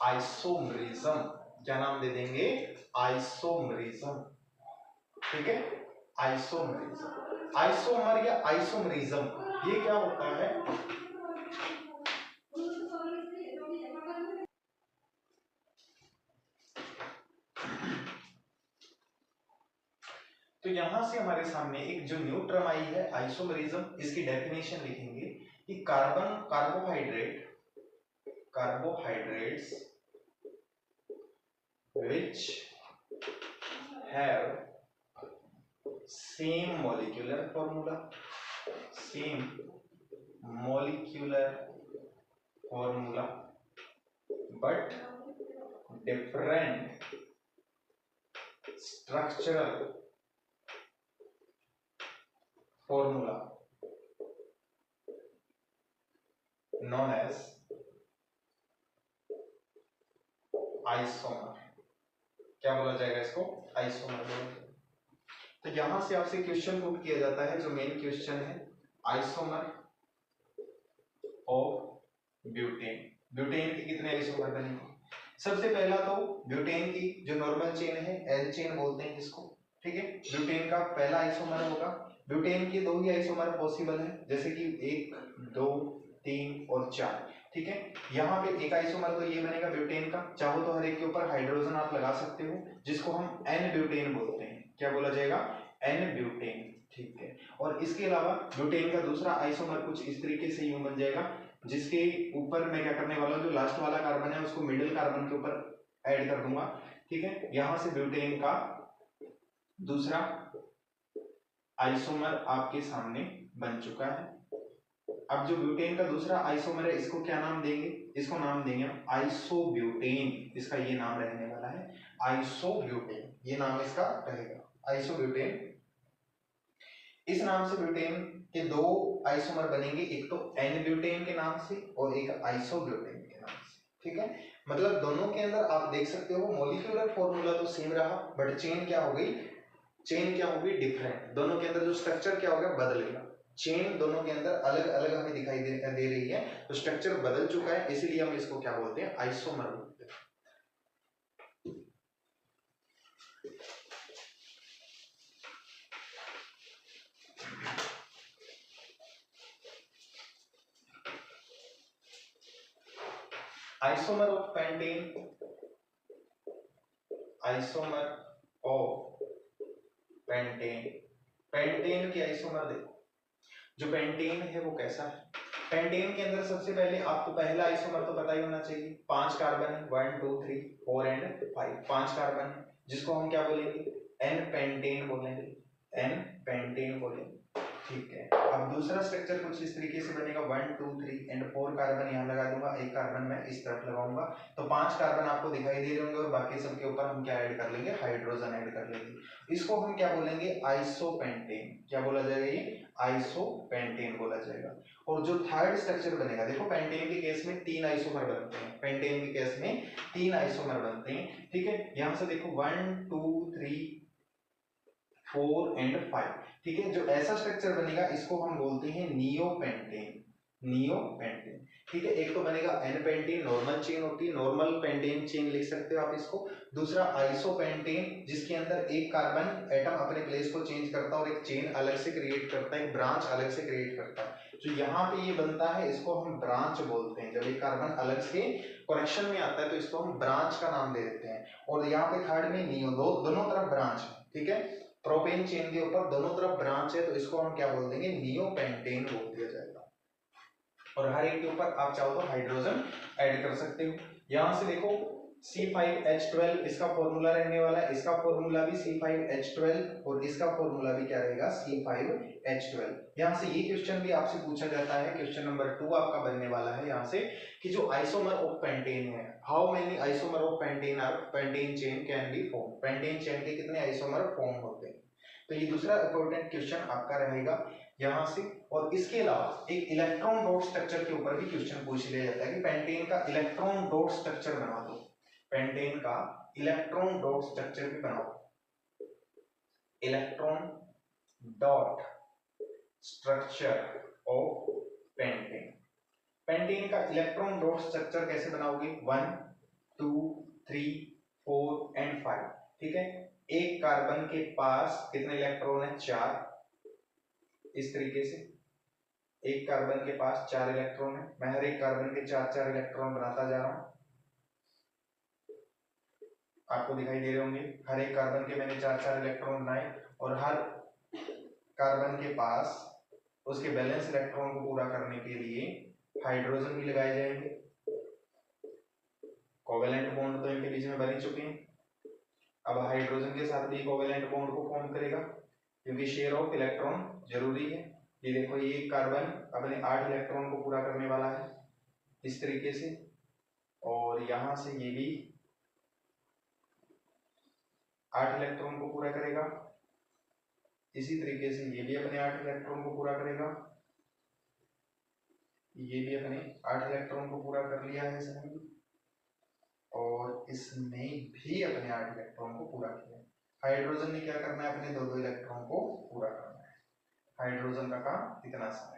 S1: आइसोमरिज्म, क्या नाम दे देंगे, आइसोमरिज्म, ठीक है, आइसोमरिज्म, आइसोमर या आइसोमरिज्म, ये क्या होता है, तो यहां से हमारे सामने एक जो न्यू टर्म आई है आइसोमरिज्म, इसकी डेफिनेशन लिखेंगे कि carbohydrates which have same molecular formula but different structural formula known as isomer. क्या बोला जाएगा इसको? आइसोमर बोला जाएगा। तो यहां से आपसे क्वेश्चन पुट किया जाता है, जो मेन क्वेश्चन है, आइसोमर ऑफ ब्यूटेन। ब्यूटेन के कितने आइसोमर बनेंगे? सबसे पहला तो ब्यूटेन की जो नॉर्मल चेन है एल चेन बोलते हैं इसको, ठीक है। ब्यूटेन का पहला आइसोमर होगा। ब्यूटेन के 2 ही आइसोमर पॉसिबल है, जैसे कि 1, 2, 3 और 4, ठीक है। यहाँ पे एक आइसोमर तो ये बनेगा ब्यूटेन का, चाहो तो हर एक के ऊपर हाइड्रोजन आप लगा सकते हो, जिसको हम एन ब्यूटेन बोलते हैं। क्या बोला जाएगा? एन ब्यूटेन, ठीक है। और इसके अलावा ब्यूटेन का दूसरा आइसोमर कुछ इस तरीके से यूं बन जाएगा, जिसके ऊपर मैं क्या करने वाला हूं, जो लास्ट वाला कार्बन है उसको मिडिल कार्बन के ऊपर ऐड कर दूंगा, ठीक है। यहां से ब्यूटेन का दूसरा आइसोमर आपके सामने बन चुका है। अब जो ब्यूटेन का दूसरा आइसोमर है, इसको क्या नाम देंगे? इसको नाम देंगे हम आइसोब्यूटेन। इसका ये नाम रहने वाला है आइसोब्यूटेन, ये नाम इसका रहेगा आइसोब्यूटेन। इस नाम से ब्यूटेन के 2 आइसोमर बनेंगे, एक तो एन ब्यूटेन के नाम से और एक आइसोब्यूटेन के नाम से, ठीक है। मतलब दोनों के अंदर आप देख सकते हो मॉलिक्यूलर फॉर्मूला तो सेम रहा, बट चेन क्या हो गई? चेन क्या होगी? डिफरेंट। दोनों के अंदर जो स्ट्रक्चर क्या होगा? बदलेगा। चेन दोनों के अंदर अलग अलग हमें दिखाई दे रही है, तो स्ट्रक्चर बदल चुका है, इसीलिए हम इसको क्या बोलते हैं? आइसोमर बोलते हैं। Isomer of pentane, isomer of pentane. Pentane की आइसोमर देखो, जो पेंटेन है वो कैसा है? पेंटेन के अंदर सबसे पहले आपको पहला आइसोमर तो पता ही होना चाहिए, 5 कार्बन है, 1 2 3 4 एंड 5, 5 कार्बन है, जिसको हम क्या बोलेंगे? एन पेंटेन बोलेंगे, एन पेंटेन बोलेंगे, ठीक है। अब दूसरा स्ट्रक्चर कुछ इस तरीके से बनेगा, 1 2 3 एंड 4 कार्बन यहाँ लगा दूंगा, एक कार्बन मैं इस तरफ लगाऊंगा, तो 5 कार्बन आपको दिखाई दे रहे होंगे, और बाकी सब के ऊपर हम क्या ऐड कर लेंगे? हाइड्रोजन ऐड कर लेंगे। इसको हम क्या बोलेंगे? आइसोपेंटेन। क्या बोला जाएगा? ये आइसोपेंटेन बोला जाएगा। और जो थर्ड स्ट्रक्चर बनेगा, देखो पेंटेन के केस में 3 आइसोमर बनते हैं, पेंटेन के केस में 3 आइसोमर बनते हैं, ठीक है। यहां से देखो 1 2 3 4 एंड 5, ठीक है। जो ऐसा स्ट्रक्चर बनेगा इसको हम बोलते हैं नियोपेंटेन, नियोपेंटेन, ठीक है। एक तो बनेगा एन पेंटेन, नॉर्मल चेन होती है, नॉर्मल पेंटेन चेन लिख सकते हो आप इसको। दूसरा आइसोपेंटेन, जिसके अंदर एक कार्बन एटम अपने प्लेस को चेंज करता है और एक चेन अलग से क्रिएट करता है, एक ब्रांच अलग से क्रिएट करता है। जो यहाँ पे ये बनता है इसको हम ब्रांच बोलते हैं। जब एक कार्बन अलग से कनेक्शन में आता है तो इसको हम ब्रांच का नाम दे देते हैं। और यहाँ पे थर्ड में नियो, दोनों तरफ ब्रांच है, ठीक है। प्रोपेन चेन के ऊपर दोनों तरफ ब्रांच है, तो इसको हम क्या बोल देंगे? नियोपेंटेन बोल दिया जाएगा। और हर एक के ऊपर आप चाहो तो हाइड्रोजन ऐड कर सकते हो। यहां से देखो C5H12 इसका फॉर्मूला रहने वाला है, इसका फॉर्मूला भी C5H12 और इसका फॉर्मूला भी क्या रहेगा? C5H12। यहां से ये क्वेश्चन भी आपसे पूछा जाता है, क्वेश्चन नंबर 2 आपका बनने वाला है यहां से, कि जो आइसोमर ऑफ पेंटेन है, how many isomer of pentane are pentane chain can be form? Pentane chain के कितने आइसोमर फॉर्म होते हैं? तो ये दूसरा इंपॉर्टेंट क्वेश्चन आपका रहेगा यहां से। और इसके अलावा एक इलेक्ट्रॉन डॉट स्ट्रक्चर के ऊपर भी क्वेश्चन पूछ लिया जाता है कि पेंटेन का इलेक्ट्रॉन डॉट स्ट्रक्चर बना दो, पेंटेन का इलेक्ट्रॉन डॉट स्ट्रक्चर भी बनाओ, electron dot structure of pentane. Pentane का इलेक्ट्रॉन डॉट स्ट्रक्चर कैसे बनाओगे? 1 2 3 4 एंड 5, ठीक है। एक कार्बन के पास कितने इलेक्ट्रॉन है? 4, इस तरीके से एक कार्बन के पास 4 इलेक्ट्रॉन है। मैं हर एक कार्बन के 4 इलेक्ट्रॉन बनाता जा रहा हूं, आपको दिखाई दे रहे होंगे। हर एक कार्बन के मैंने 4 इलेक्ट्रॉन बनाए, और हर कार्बन के पास उसके बैलेंस इलेक्ट्रॉन को पूरा करने के लिए हाइड्रोजन भी लगाए जाएंगे। कोवेलेंट बॉन्ड तो इनके बीच में बन ही चुके हैं। अब हाइड्रोजन के साथ भी कोवेलेंट बॉन्ड को फॉर्म करेगा क्योंकि शेयर ऑफ इलेक्ट्रॉन जरूरी है। ये देखो ये कार्बन अपने 8 इलेक्ट्रॉन को पूरा करने वाला है इस तरीके से, और यहां से ये भी 8 इलेक्ट्रॉन को पूरा करेगा। इसी तरीके से ये भी अपने 8 इलेक्ट्रॉन को पूरा करेगा। ये भी अपने 8 इलेक्ट्रॉन को पूरा कर लिया है इसने, और इसने भी अपने 8 इलेक्ट्रॉन को पूरा किया। हाइड्रोजन ने क्या करना है, अपने 2-2 इलेक्ट्रॉन को पूरा करना है। हाइड्रोजन का काम इतना सा है।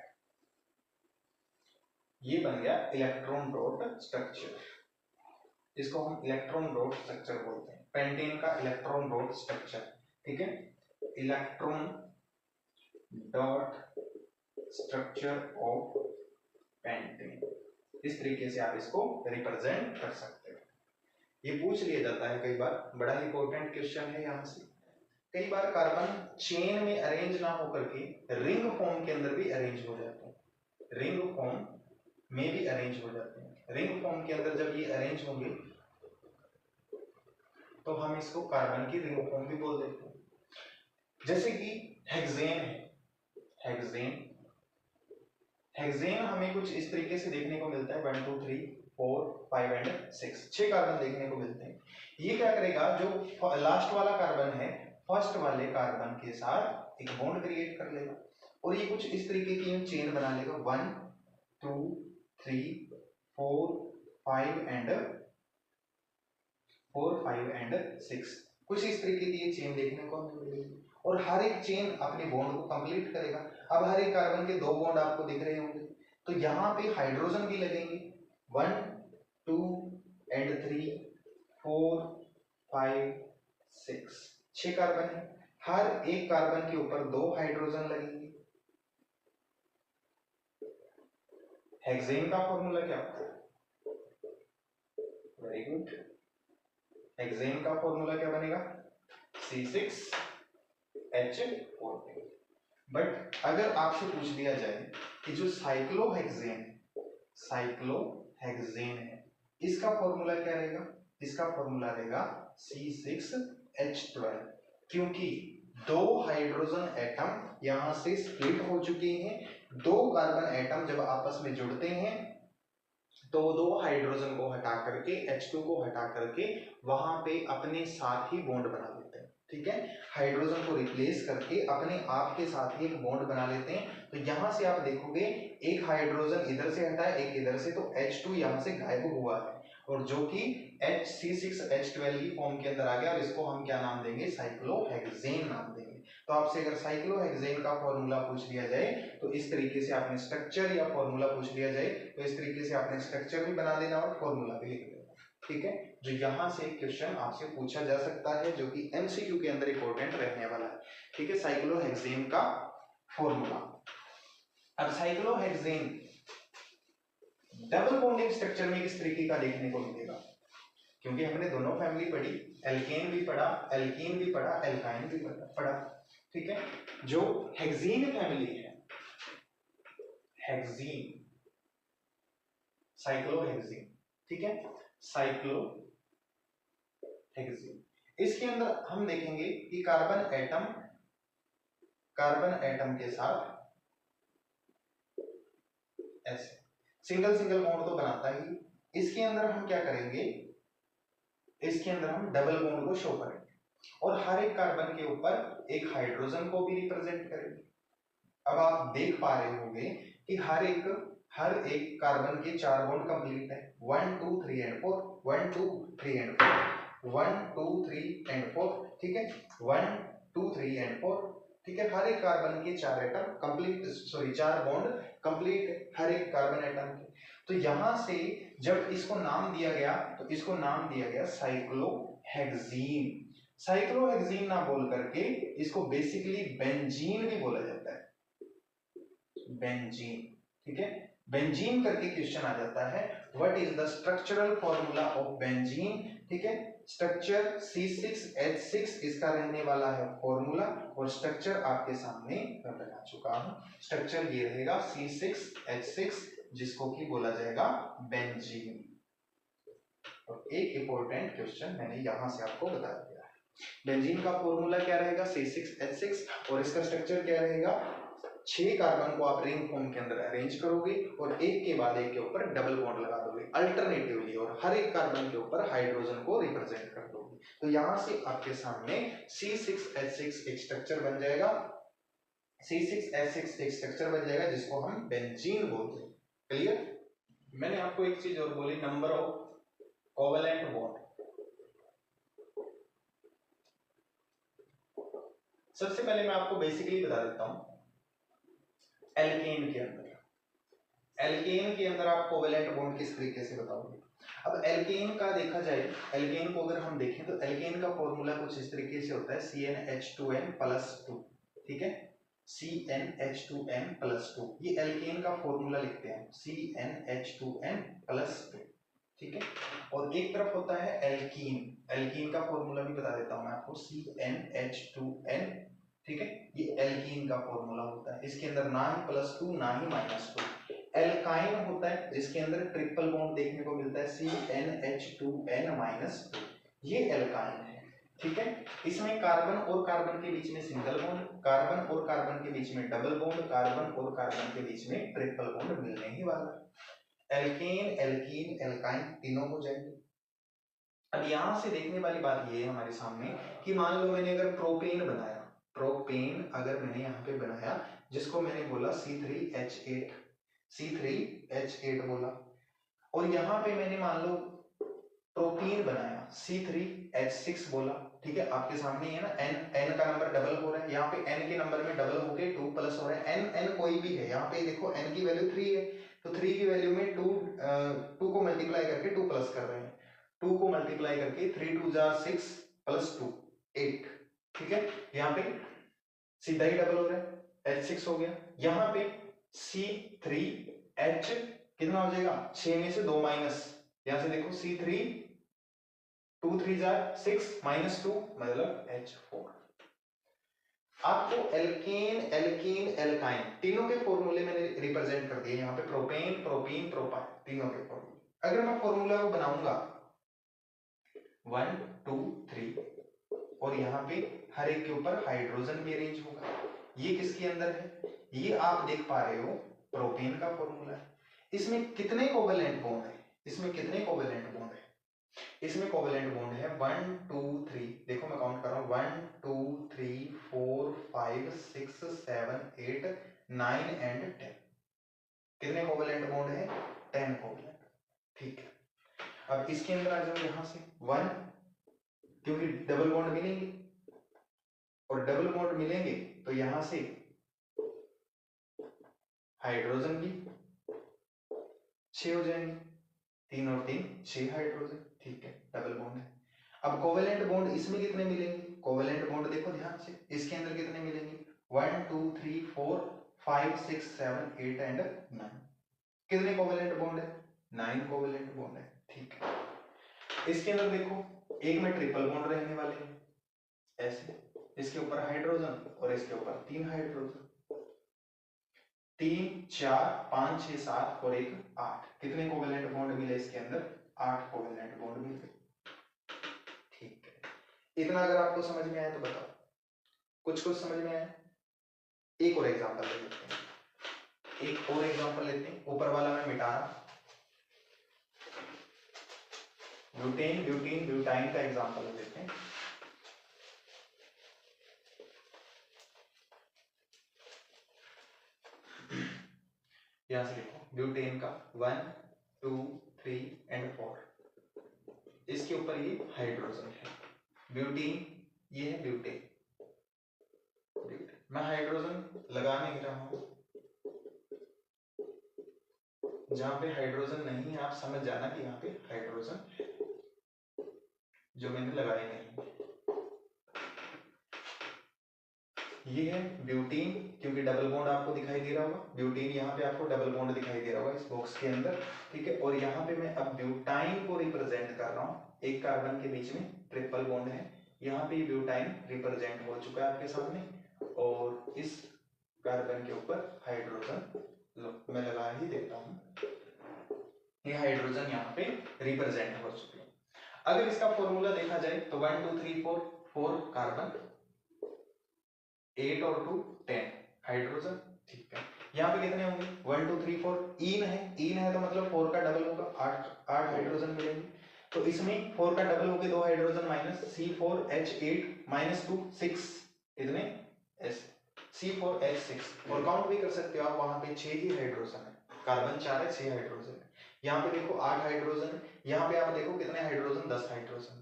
S1: ये बन गया इलेक्ट्रॉन डॉट स्ट्रक्चर। इसको हम इलेक्ट्रॉन डॉट स्ट्रक्चर बोलते हैं, पेंटेन का इलेक्ट्रॉन डॉट स्ट्रक्चर। ठीक है, electron dot structure of pentane, इस तरीके से आप इसको रिप्रेजेंट कर सकते हो। ये पूछ लिया जाता है कई बार, बड़ा इंपॉर्टेंट क्वेश्चन है यहाँ से। कई बार कार्बन चेन में अरेंज ना होकर के रिंग फॉर्म के अंदर भी अरेंज हो जाते हैं, रिंग फॉर्म में भी अरेंज हो जाते हैं। रिंग फॉर्म के अंदर जब ये अरेंज होंगे तो हम इसको कार्बन की रिंग फॉर्म भी बोल देते हैं। जैसे कि हेक्सेन है, हेक्सेन हमें कुछ इस तरीके से देखने को मिलता है 1 2 3 4 5 एंड 6, 6 कार्बन देखने को मिलते हैं। ये क्या करेगा, जो लास्ट वाला कार्बन है फर्स्ट वाले कार्बन के साथ एक बॉन्ड क्रिएट कर लेगा और ये कुछ इस तरीके की चेन बना लेगा 1 2 3 4 5 एंड 6, कुछ इस तरीके की ये चेन देखने को मिलेगी और हर एक चेन अपने बॉन्ड को कंप्लीट करेगा। अब हर एक कार्बन के 2 बॉन्ड आपको दिख रहे होंगे, तो यहाँ पे हाइड्रोजन भी लगेंगे 1 2 एंड 3 4 5 6, 6 कार्बन है। हर एक कार्बन के ऊपर 2 हाइड्रोजन लगेंगे। हेक्सेन का फॉर्मूला क्या होता है? वेरी गुड, हेक्सेन का फॉर्मूला क्या बनेगा? C6H14। बट अगर आपसे पूछ दिया जाए कि जो साइक्लोहेक्सेन है, इसका फॉर्मूला क्या रहेगा? इसका फॉर्मूला रहेगा C6H12, क्योंकि 2 हाइड्रोजन एटम यहां से स्प्लिट हो चुके हैं। 2 कार्बन एटम जब आपस में जुड़ते हैं तो 2 हाइड्रोजन को हटा करके H2 को हटा करके वहां पे अपने साथ ही बॉन्ड बना लेते हैं। ठीक है, हाइड्रोजन को रिप्लेस करके अपने आप के साथ ही एक बॉन्ड बना लेते हैं। तो यहां से आप देखोगे एक हाइड्रोजन इधर से हटा है, एक इधर से, तो H2 यहां से गायब हुआ है और जो कि C6H12 की फॉर्म के अंदर आ गया और इसको हम क्या नाम देंगे? साइक्लोहेक्सेन नाम देंगे। तो आपसे अगर साइक्लोहेक्सेन का फॉर्मूला पूछ लिया जाए तो इस तरीके से आपने स्ट्रक्चर या फॉर्मूला पूछ लिया जाए तो इस तरीके से आपने स्ट्रक्चर भी बना देना और फॉर्मूला भी लिख देना। ठीक है, जो यहां से एक क्वेश्चन आपसे पूछा जा सकता है जो कि एमसीक्यू के अंदर इंपॉर्टेंट रहने वाला है। ठीक है, साइक्लोहेक्सेन का फॉर्मूला। अब साइक्लोहेक्सेन डबल बॉन्डिंग स्ट्रक्चर में किस तरीके का देखने को मिलेगा? क्योंकि हमने दोनों फैमिली पढ़ी, एल्केन भी पढ़ा, एल्कीन भी पढ़ा, एल्काइन भी पढ़ा। ठीक है, जो हेक्सेन फैमिली है, हेक्सेन, साइक्लोहेक्सेन, ठीक है, साइक्लोहेक्सेन, इसके अंदर हम देखेंगे कि कार्बन एटम के साथ ऐसे सिंगल बॉन्ड तो बनाता ही। इसके अंदर हम क्या करेंगे? इसके अंदर हम डबल बॉन्ड को शो करेंगे और हर एक कार्बन के ऊपर एक हाइड्रोजन को भी रिप्रेजेंट करेंगे। अब आप देख पा रहे होंगे कि हर एक कार्बन के 4 बॉन्ड कंप्लीट है, 1 2 3 एंड 4, 1 2 3 एंड 4, 1 2 3 एंड 4। ठीक है, 1 2 3 एंड 4। ठीक है, हर एक कार्बन के 4 एटम कंप्लीट, 4 बॉन्ड कंप्लीट है हर एक कार्बन एटम के। तो यहां से जब इसको नाम दिया गया तो इसको नाम दिया गया साइक्लोहेक्सेन। साइक्लोहेक्सेन ना बोल करके इसको बेसिकली बेंजीन भी बोला जाता है, बेंजीन। ठीक है, बेंजीन करके क्वेश्चन आ जाता है, what is the structural formula of benzene, ठीक है। स्ट्रक्चर C6H6 इसका रहने वाला है फॉर्मूला, और स्ट्रक्चर आपके सामने मैं बता चुका हूं। स्ट्रक्चर ये रहेगा C6H6, जिसको कि बोला जाएगा बेंजीन। तो एक इंपॉर्टेंट क्वेश्चन मैंने यहां से आपको बता दिया है। बेंजीन का फॉर्मूला क्या रहेगा C6H6, और इसका स्ट्रक्चर क्या रहेगा, 6 कार्बन को आप रिंग फॉर्म के अंदर अरेंज करोगे और एक के बाद एक के ऊपर डबल बॉन्ड लगा दोगे अल्टरनेटिवली, और हर एक कार्बन के ऊपर हाइड्रोजन को रिप्रेजेंट कर दोगे। तो यहां से आपके सामने C6H6 एक स्ट्रक्चर बन जाएगा, C6H6 एक स्ट्रक्चर बन जाएगा जिसको हम बेंजीन बोलते हैं। क्लियर? मैंने आपको एक चीज और बोली, नंबर ऑफ कोवेलेंट बॉन्ड। सबसे पहले मैं आपको बेसिकली बता देता हूं, एल्केन के अंदर आप कोवेलेंट बॉन्ड किस तरीके से बताओगे। अब एल्केन का देखा जाए, एल्केन को अगर हम देखें तो एल्केन का फॉर्मूला कुछ इस तरीके से होता है, CnH2n+2, ठीक है, CnH2n+2, ये एल्केन का फॉर्मूला लिखते हैं, CnH2n+2, ठीक है। और एक तरफ होता है एल्कीन, एल्कीन का फॉर्मूला भी बता देता हूं मैं आपको, CnH2n, ठीक है, ये एल्कीन का फॉर्मूला होता है, इसके अंदर ना ही +2 ना ही -2। एल्काइन होता है जिसके अंदर ट्रिपल बॉन्ड देखने को मिलता है, CnH2n-2, ये एल्काइन है, ठीक है। इसमें कार्बन और कार्बन के बीच में सिंगल बॉन्ड, कार्बन और कार्बन के बीच में डबल बॉन्ड, कार्बन और कार्बन के बीच में ट्रिपल बॉन्ड मिलने ही वाला है। एल्केन, एल्कीन, एल्काइन तीनों हो जाएंगे। अब यहां से देखने वाली बात ये है हमारे सामने कि मान लो मैंने अगर प्रोपेन बनाया, प्रोपेन अगर मैंने यहाँ पे बनाया, जिसको मैंने बोला C3H8 बोला, और यहाँ पे मैंने मान लो प्रोपीन बनाया, C3H6 बोला, ठीक है। आपके सामने है ना, n का नंबर डबल हो रहा है, यहाँ पे n के नंबर में डबल होके 2 प्लस हो रहा है, n कोई भी है, यहाँ पे देखो n की वैल्यू 3 है, तो 3 की वैल्यू में 2 को मल्टीप्लाई करके 2 प्लस कर रहे हैं, 2 को मल्टीप्लाई करके 3 2 जा 6 प्लस 2 8, ठीक है। यहाँ पे सीधा ही डबल हो रहा है, H6 हो गया। यहाँ पे C3H कितना हो जाएगा, 6 में से 2 माइनस, यहां से देखो C3 2 3 जा 6 -2 मतलब H4। आपको एल्केन, एल्कीन, एल्काइन तीनों के फॉर्मूले मैंने रिप्रेजेंट कर दिए यहाँ पे, प्रोपेन, प्रोपीन, प्रोपाइन तीनों के फॉर्मूले। अगर मैं फॉर्मूला को बनाऊंगा 1 2 3, और यहाँ पे हर एक के ऊपर हाइड्रोजन भी अरेंज होगा, ये किसके अंदर है, ये आप देख पा रहे हो प्रोपेन का फॉर्मूला है। इसमें कितने कोवेलेंट बॉन्ड है, इसमें कितने कोवेलेंट बॉन्ड है, इसमें कोवेलेंट बॉन्ड है 1 2 3, देखो मैं काउंट कर रहा हूं 1 2 3 4 5 6 7 8 9 एंड 10, कितने कोवेलेंट बॉन्ड है, 10 कोवेलेंट, ठीक है। अब इसके अंदर आ जाओ, यहां से 1, क्योंकि डबल बॉन्ड मिलेंगे, और डबल बॉन्ड मिलेंगे तो यहां से हाइड्रोजन भी 6 हो जाएंगे, 3 और 3 6 हाइड्रोजन, ठीक है, डबल बॉन्ड है। अब कोवेलेंट बॉन्ड इसमें कितने मिलेंगे, कोवेलेंट बॉन्ड देखो ध्यान से, इसके अंदर कितने मिलेंगे, 1 2 3 4 5 6 7 8 एंड 9, कितने कोवेलेंट बॉन्ड है, 9 कोवेलेंट बॉन्ड है, ठीक है। इसके अंदर देखो एक में ट्रिपल बॉन्ड रहने वाले हैं, ऐसे, इसके ऊपर हाइड्रोजन और इसके ऊपर 3 हाइड्रोजन, 3 4 5 6 7 और 1 8, कितने कोवेलेंट बॉन्ड मिले इसके अंदर, 8 कोवेलेंट बॉन्ड मिले, ठीक है। इतना अगर आपको समझ में आया तो बताओ, कुछ समझ में आया। एक और एग्जांपल ले लेते हैं, एक और एग्जांपल लेते हैं, ऊपर वाला मैं मिटा रहा, ब्यूटेन, ब्यूटीन, ब्यूटाइन का एग्जांपल ले लेते हैं। यहां से देखो ब्यूटेन का 1 2 3 एंड 4, इसके ऊपर ये हाइड्रोजन है, ब्यूटीन ये है ब्यूटेन, मैं हाइड्रोजन लगा नहीं रहा हूं, जहां पे हाइड्रोजन नहीं है आप समझ जाना कि यहाँ पे हाइड्रोजन है, जो मैंने लगाए नहीं। ये है ब्यूटीन, क्योंकि डबल बॉन्ड आपको दिखाई दे रहा होगा, ब्यूटीन यहाँ पे आपको डबल बॉन्ड दिखाई दे रहा होगा इस बॉक्स के अंदर, ठीक है। और यहाँ पे मैं अब ब्यूटाइन को रिप्रेजेंट कर रहा हूँ, एक कार्बन के बीच में ट्रिपल बॉन्ड है, यहाँ पे ब्यूटाइन रिप्रेजेंट हो चुका है आपके सामने, और इस कार्बन के ऊपर हाइड्रोजन मैं लगा ही देता हूँ, ये हाइड्रोजन यहाँ पे रिप्रेजेंट हो चुके हैं। अगर इसका फॉर्मूला देखा जाए तो 1 2 3 4 4 कार्बन, 8 और 2 10 हाइड्रोजन, ठीक है। यहाँ पे कितने होंगे 1 2 3 4, इन है तो मतलब 4 का डबल होगा, 8 हाइड्रोजन मिलेंगे। तो इसमें 4 का डबल होके 2 हाइड्रोजन माइनस C4H8 माइनस 2 6, इतने C4H6, और काउंट भी कर सकते हो आप, वहां पे 6 ही हाइड्रोजन है, कार्बन 4 है 6 हाइड्रोजन है। यहाँ पे देखो 8 हाइड्रोजन है, यहाँ पे आप देखो कितने हाइड्रोजन 10 हाइड्रोजन है।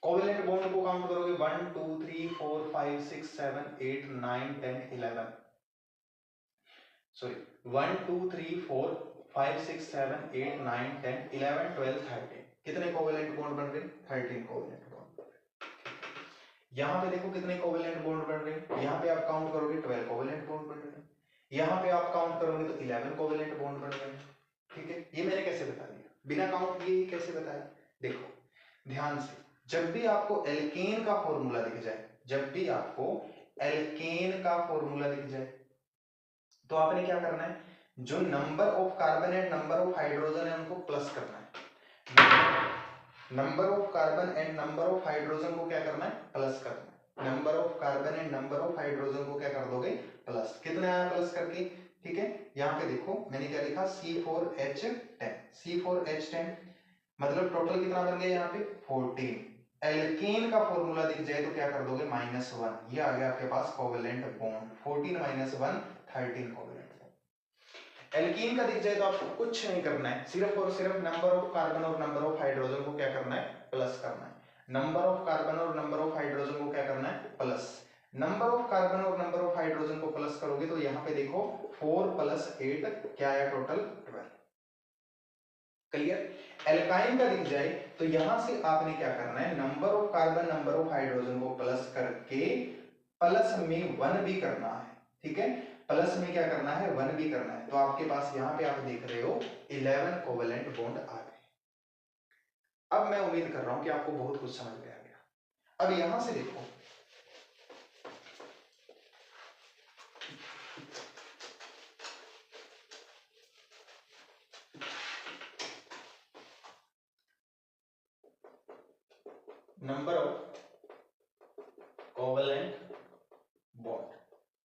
S1: कोवेलेंट बॉन्ड को काउंट करोगे 1 2 3 4 5 6 7 8 9 10 11, सॉरी 1 2 3 4 5 6 7 8 9 10 11 12 13, कितने कोवेलेंट बॉन्ड बन रहे 13 कोवेलेंट बॉन्ड। यहाँ पे देखो कितने कोवेलेंट बॉन्ड बन रहे, यहाँ पे आप काउंट करोगे 12 कोवेलेंट बॉन्ड बन रहे हैं, यहाँ पे आप काउंट करोगे तो 11 कोवेलेंट बॉन्ड बन रहे हैं, ठीक है। ये मैंने कैसे बता दिया, बिना काउंट किए कैसे बताया, देखो ध्यान से, जब भी आपको एल्केन का फॉर्मूला दिख जाए, जब भी आपको एल्केन का फॉर्मूला दिख जाए, तो आपने क्या करना है, जो number of carbon and number of hydrogen है उनको प्लस करना है, number of carbon and number of hydrogen को क्या करना है, प्लस करना है, number of carbon and number of hydrogen को क्या कर दोगे, प्लस, कितना आया प्लस करके, ठीक है। यहाँ पे देखो मैंने क्या लिखा C4H10, C4H10 मतलब टोटल कितना बन गया यहाँ पे 14, एल्केन का फॉर्मूला दिख जाए तो क्या कर दोगे -1, ये आ गया आपके पास covalent bond, 14 - 1 13 covalent bond. Alkene का दिख जाए तो आपको कुछ नहीं करना है, सिर्फ और सिर्फ नंबर ऑफ कार्बन और नंबर ऑफ हाइड्रोजन को क्या करना है, प्लस करना है, नंबर ऑफ कार्बन और नंबर ऑफ हाइड्रोजन को क्या करना है, प्लस, नंबर ऑफ कार्बन और नंबर ऑफ हाइड्रोजन को प्लस करोगे तो यहाँ पे देखो 4 + 8 क्या आया, टोटल 12, क्लियर। एल्काइन का दिख जाए तो यहां से आपने क्या करना है, number of carbon number of hydrogen को प्लस करके प्लस में 1 भी करना है, ठीक है, प्लस में क्या करना है 1 भी करना है, तो आपके पास यहां पे आप देख रहे हो 11 कोवेलेंट बॉन्ड आ गए। अब मैं उम्मीद कर रहा हूं कि आपको बहुत कुछ समझ में आ गया। अब यहां से देखो नंबर ऑफ कोवेलेंट बॉन्ड,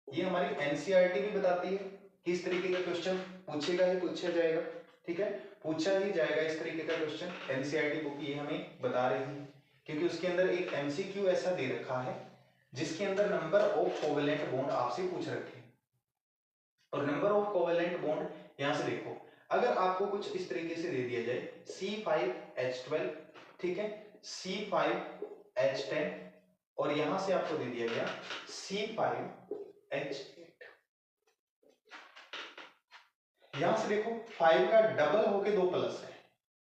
S1: ये हमारी एनसीईआरटी भी बताती है कि इस तरीके का क्वेश्चन पूछेगा ही पूछा जाएगा, ठीक है, पूछा ही जाएगा इस तरीके का क्वेश्चन, एनसीईआरटी बुक ये हमें बता रही है, क्योंकि उसके अंदर एक एमसीक्यू ऐसा दे रखा है जिसके अंदर नंबर ऑफ कोवेलेंट बॉन्ड आपसे पूछ रखे हैं, और नंबर ऑफ कोवेलेंट बॉन्ड यहां से देखो, अगर आपको कुछ इस तरीके से दे दिया जाए C5H12, ठीक है, C5H10, और यहां से आपको दे दिया गया C5H8, यहां से देखो 5 का डबल होके 2 प्लस है,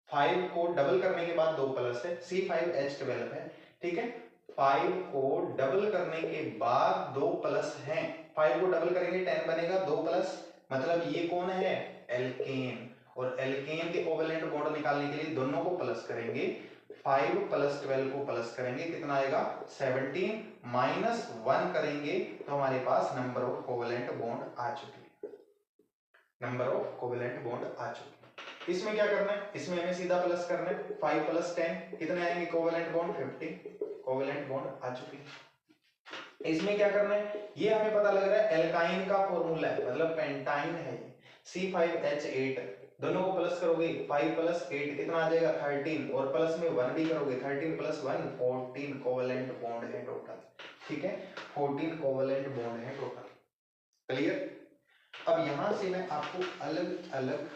S1: 5 को डबल करने के बाद 2 प्लस है, C5H12 है, ठीक है, 5 को डबल करने के बाद 2 प्लस हैं, 5 को डबल करेंगे 10 बनेगा, 2 प्लस मतलब ये कौन है, एल्केन, और एल्केन के कोवेलेंट बॉन्ड निकालने के लिए दोनों को प्लस करेंगे, 5 + 12 को प्लस करेंगे, कितना आएगा 17, -1 करेंगे तो हमारे पास नंबर ऑफ कोवेलेंट बॉन्ड आ चुके हैं, नंबर ऑफ कोवेलेंट बॉन्ड आ चुके हैं। इसमें क्या करना है, इसमें हमें सीधा प्लस करना है, 5 + 10 कितने आएंगे कोवेलेंट बॉन्ड 15 कोवेलेंट बॉन्ड आ चुके हैं। इसमें क्या करना है, ये हमें पता लग रहा है एल्काइन का फॉर्मूला है, मतलब पेंटाइन है, C5H8, दोनों को प्लस करोगे 5 + 8 कितना आ जाएगा 13, और प्लस में 1 भी करोगे 13 + 1 14 कोवेलेंट बॉन्ड है टोटल, ठीक है, 14 कोवेलेंट बॉन्ड है टोटल, क्लियर। अब यहां से मैं आपको अलग अलग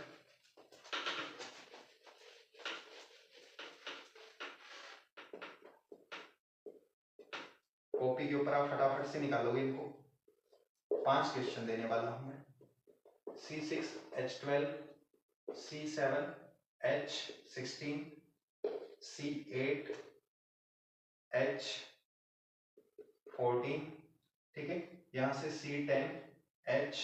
S1: कॉपी के ऊपर आप फटाफट से निकालोगे इनको, 5 क्वेश्चन देने वाला हूं मैं, C6H12, C7H16, C8H14, ठीक है, यहां से C10H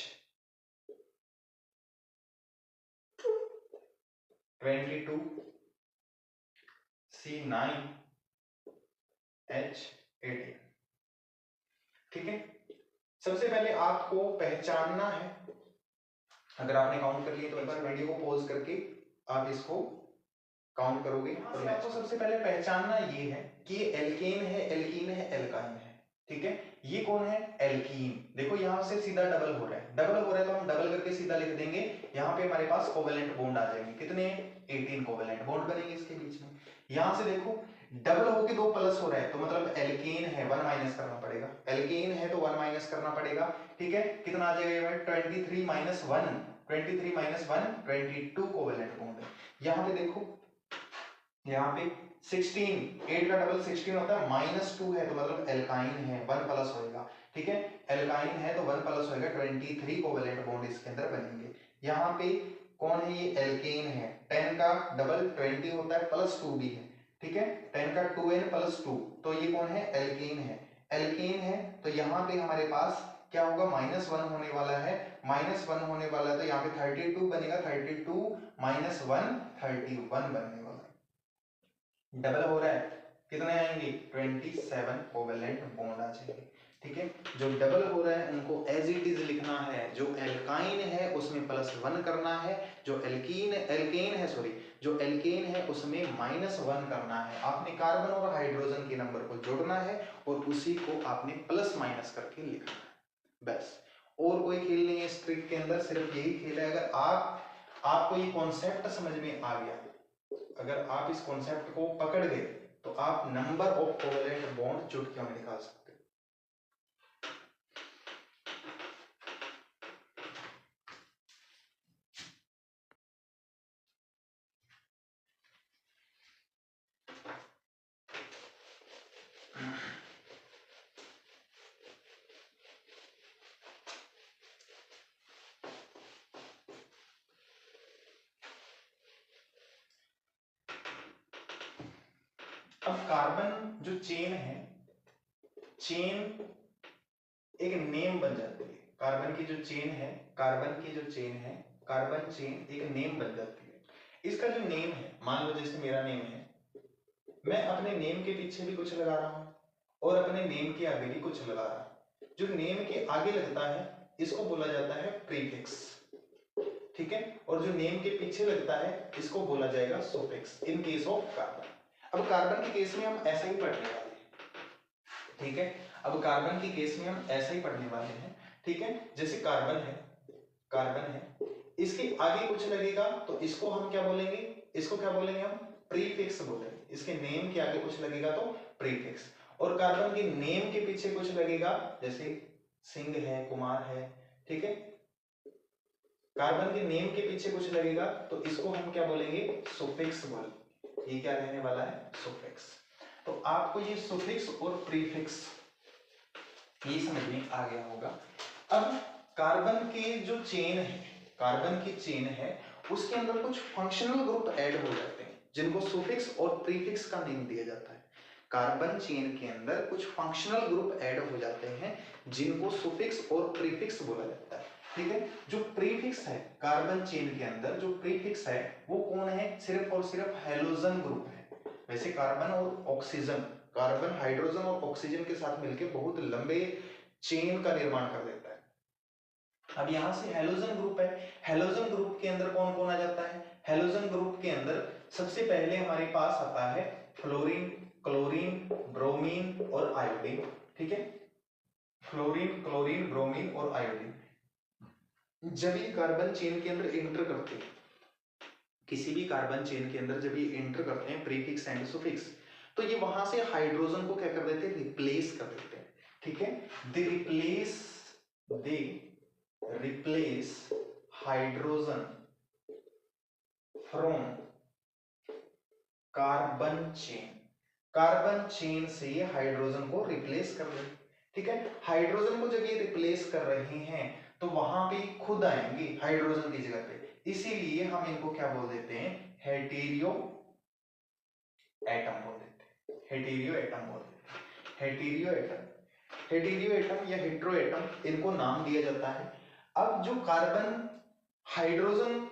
S1: 22 C9H18। ठीक है, सबसे पहले आपको पहचानना है, अगर आपने काउंट कर लिया तो एक बार वीडियो को पॉज करके आप इसको काउंट करोगे तो आपको सबसे पहले पहचानना ये है कि ये एल्केन है, एल्कीन है, एल्काइन है। ठीक है, ये कौन है? एल्कीन। देखो यहां से सीधा डबल हो रहा है, डबल हो रहा है तो हम डबल करके सीधा लिख देंगे। यहाँ पे हमारे पास कोवेलेंट बॉन्ड आ जाएंगे, कितने? 18 कोवेलेंट बॉन्ड बनेंगे इसके बीच में। यहां से देखो डबल होके 2 प्लस हो रहा है तो मतलब एल्केन है, 1 माइनस करना पड़ेगा। एल्केन है तो 1 माइनस करना पड़ेगा। ठीक है, कितना आ जाएगा? 23 माइनस 1, 23 माइनस 1 22 कोवेलेंट बॉन्ड है। यहाँ पे देखो, यहाँ पे 16, 8 का डबल 16 होता है, -2 है तो मतलब एल्काइन है, 1 प्लस होएगा। ठीक है, एल्काइन है तो 1 प्लस होएगा, 23 कोवेलेंट बॉन्ड इसके अंदर बनेंगे। यहाँ पे कौन है? ये एल्केन है। 10 का डबल 20 होता है, +2 भी है। ठीक है, 10 का 2n + 2, तो ये कौन है? एल्केन है। एल्केन है तो यहाँ पे हमारे पास क्या होगा? -1 होने वाला है, -1 होने वाला है तो यहाँ पे 32 बनेगा, 32 माइनस 1 31 बनने वाला है। डबल हो रहा है, कितने आएंगे? 27 कोवेलेंट बॉन्ड आ जाएंगे। ठीक है, जो डबल हो रहा है उनको एज इट इज लिखना है, जो एल्काइन है उसमें +1 करना है, जो एल्केन है सॉरी, जो एल्केन है उसमें -1 करना है। आपने कार्बन और हाइड्रोजन के नंबर को जोड़ना है और उसी को आपने प्लस माइनस करके लिखना है, बस। और कोई खेल नहीं है इस ट्रिक के अंदर, सिर्फ यही खेल है। अगर आपको ये कॉन्सेप्ट समझ में आ गया, अगर आप इस कॉन्सेप्ट को पकड़ गए तो आप नंबर ऑफ कोवेलेंट बॉन्ड चुटकियों में निकाल सकते हो। अब कार्बन जो चेन है, चेन एक नेम बन जाती है। कार्बन की जो चेन है, कार्बन की जो चेन है, कार्बन चेन एक नेम बन जाती है। इसका जो नेम है, मान लो जैसे मेरा नेम है, मैं अपने नेम के पीछे भी कुछ लगा रहा हूं और अपने नेम के आगे भी कुछ लगा रहा हूं। जो नेम के आगे लगता है इसको बोला जाता है प्रीफिक्स। ठीक है, और जो नेम के पीछे लगता है इसको बोला जाएगा suffix in case of carbon. अब कार्बन के केस में हम ऐसा ही पढ़ने वाले हैं। ठीक है, अब कार्बन के केस में हम ऐसा ही पढ़ने वाले हैं। ठीक है, जैसे कार्बन है, कार्बन है, इसके आगे कुछ लगेगा तो इसको हम क्या बोलेंगे? इसको क्या बोलेंगे हम? प्रीफिक्स बोलेंगे। इसके नेम के आगे कुछ लगेगा तो प्रीफिक्स। और कार्बन के नेम के पीछे कुछ लगेगा, जैसे सिंह है, कुमार है। ठीक है, कार्बन के नेम के पीछे कुछ लगेगा तो इसको हम क्या बोलेंगे? सुफिक्स बोलेंगे। ये क्या रहने वाला है? सुफिक्स। तो आपको ये सुफिक्स और प्रीफिक्स ये समझ में आ गया होगा। अब कार्बन के जो चेन है, कार्बन की चेन है, उसके अंदर कुछ फंक्शनल ग्रुप ऐड हो जाते हैं जिनको सुफिक्स और प्रीफिक्स का नेम दिया जाता है। कार्बन चेन के अंदर कुछ फंक्शनल ग्रुप ऐड हो जाते हैं जिनको सुफिक्स और प्रीफिक्स बोला जाता है। ठीक है, जो प्रीफिक्स है कार्बन चेन के अंदर, जो प्रीफिक्स है वो कौन है? सिर्फ और सिर्फ हैलोजन ग्रुप है। वैसे कार्बन और ऑक्सीजन, कार्बन हाइड्रोजन और ऑक्सीजन के साथ मिलकर बहुत लंबे चेन का निर्माण कर देता है। अब यहां से हैलोजन ग्रुप है, हैलोजन ग्रुप के अंदर कौन कौन आ जाता है? हैलोजन ग्रुप के अंदर सबसे पहले हमारे पास आता है फ्लोरीन, क्लोरीन, ब्रोमीन और आयोडीन। ठीक है, फ्लोरीन, क्लोरीन, ब्रोमीन और आयोडीन जब ये कार्बन चेन के अंदर एंटर करते हैं, किसी भी कार्बन चेन के अंदर जब ये एंटर करते हैं प्रीफिक्स एंड सुफिक्स, तो ये वहां से हाइड्रोजन को क्या कर देते हैं? रिप्लेस कर देते हैं। ठीक है, they replace hydrogen from carbon chain. Carbon chain से ये हाइड्रोजन को रिप्लेस कर रहे हैं। ठीक है, हाइड्रोजन को जब ये रिप्लेस कर रहे हैं तो वहां पे खुद आएंगे हाइड्रोजन की जगह पे, इसीलिए हम इनको क्या बोल देते हैं? हेटेरियो एटम बोल देते हैं। हेटेरियो एटम बोल देते हैं, हेटेरियो एटम। हेटेरियो एटम या हेट्रो एटम इनको नाम दिया जाता है। अब जो कार्बन हाइड्रोजन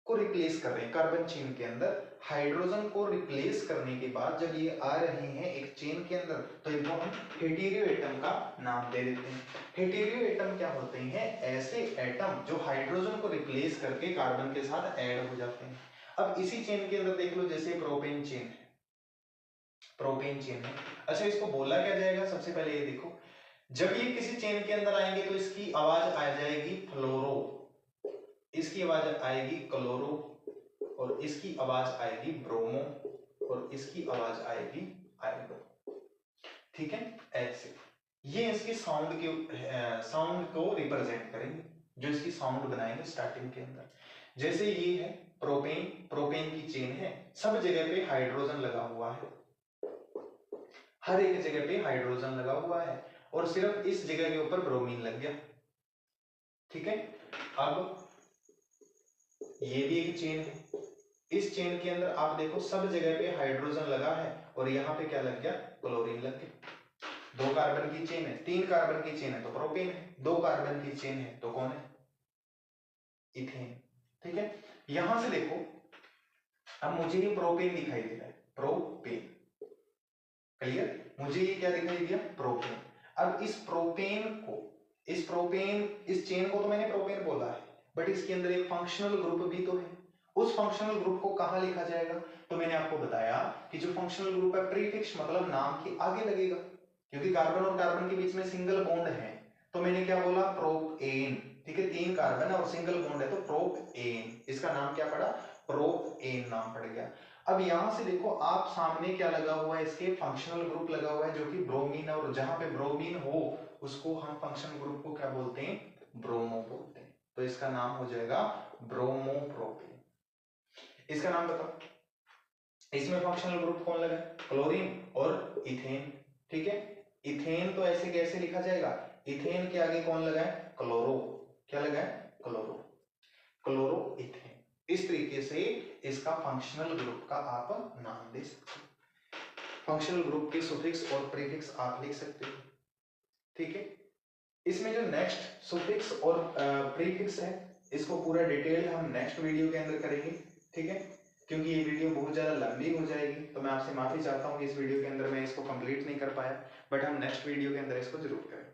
S1: को रिप्लेस कर रहे हैं, कार्बन चेन के अंदर हाइड्रोजन को रिप्लेस करने के बाद जब ये आ रहे हैं एक चेन के अंदर, तो इनको हम हेटेरियो एटम का नाम दे देते हैं। हेटेरियो एटम क्या होते हैं? ऐसे एटम जो हाइड्रोजन को रिप्लेस करके कार्बन के साथ ऐड हो जाते हैं। अब इसी चेन के अंदर देख लो, जैसे प्रोपेन चेन है, प्रोपेन चेन है। अच्छा, इसको बोला क्या जाएगा? सबसे पहले ये देखो, जब ये किसी चेन के अंदर आएंगे तो इसकी आवाज आ जाएगी फ्लोरो, इसकी आवाज आएगी क्लोरो, और इसकी आवाज आएगी ब्रोमो, और इसकी आवाज आएगी आयोडो। ठीक है, ऐसे ये इसके साउंड को रिप्रेजेंट करेंगे, जो इसकी साउंड बनाएंगे स्टार्टिंग के अंदर। जैसे ये है प्रोपेन, प्रोपेन की चेन है, सब जगह पे हाइड्रोजन लगा हुआ है, हर एक जगह पे हाइड्रोजन लगा हुआ है, और सिर्फ इस जगह के ऊपर ब्रोमीन लग गया। ठीक है, अब ये भी एक चेन है, इस चेन के अंदर आप देखो सब जगह पे हाइड्रोजन लगा है, और यहाँ पे क्या लग गया? क्लोरीन लग गया। 2 कार्बन की चेन है, 3 कार्बन की चेन है तो प्रोपेन है, 2 कार्बन की चेन है तो कौन है? इथेन। ठीक है, यहां से देखो, अब मुझे ये प्रोपेन दिखाई दे रहा है, प्रोपेन, क्लियर? मुझे ये क्या दिखाई दिया? प्रोपेन। अब इस चेन को तो मैंने प्रोपेन बोला है, बट इसके अंदर एक फंक्शनल ग्रुप भी तो है। उस फंक्शनल ग्रुप को कहां लिखा जाएगा? तो मैंने आपको बताया कि जो फंक्शनल ग्रुप है प्रीफिक्स मतलब नाम के आगे लगेगा, क्योंकि कार्बन और कार्बन के बीच में सिंगल बॉन्ड है, तो मैंने क्या बोला? प्रोपेन। ठीक है, 3 कार्बन है और सिंगल बॉन्ड है तो प्रोपेन, इसका नाम क्या पड़ा? प्रोपेन नाम पड़ गया। अब यहां से देखो, आप सामने क्या लगा हुआ है? इसके फंक्शनल ग्रुप लगा हुआ है जो कि ब्रोमीन, और जहां पे ब्रोमीन हो उसको हम फंक्शनल ग्रुप को क्या बोलते हैं? ब्रोमो बोलते हैं। तो इसका नाम हो जाएगा ब्रोमोप्रोपेन। इसका नाम बताओ, इसमें फंक्शनल ग्रुप कौन लगा? क्लोरीन और इथेन। ठीक है, इथेन तो ऐसे कैसे लिखा जाएगा? इथेन के आगे कौन लगा है? क्लोरो। क्या लगा है? Chloro, chloro ethane. इस तरीके से इसका फंक्शनल ग्रुप का आप नाम दे सकते हो। फंक्शनल ग्रुप के सुफिक्स और प्रीफिक्स आप लिख सकते हो। ठीक है, इसमें जो नेक्स्ट सुफिक्स और प्रीफिक्स है, इसको पूरा डिटेल हम नेक्स्ट वीडियो के अंदर करेंगे। ठीक है, क्योंकि ये वीडियो बहुत ज्यादा लंबी हो जाएगी, तो मैं आपसे माफी चाहता हूँ कि इस वीडियो के अंदर मैं इसको कंप्लीट नहीं कर पाया, बट हम नेक्स्ट वीडियो के अंदर इसको जरूर करेंगे।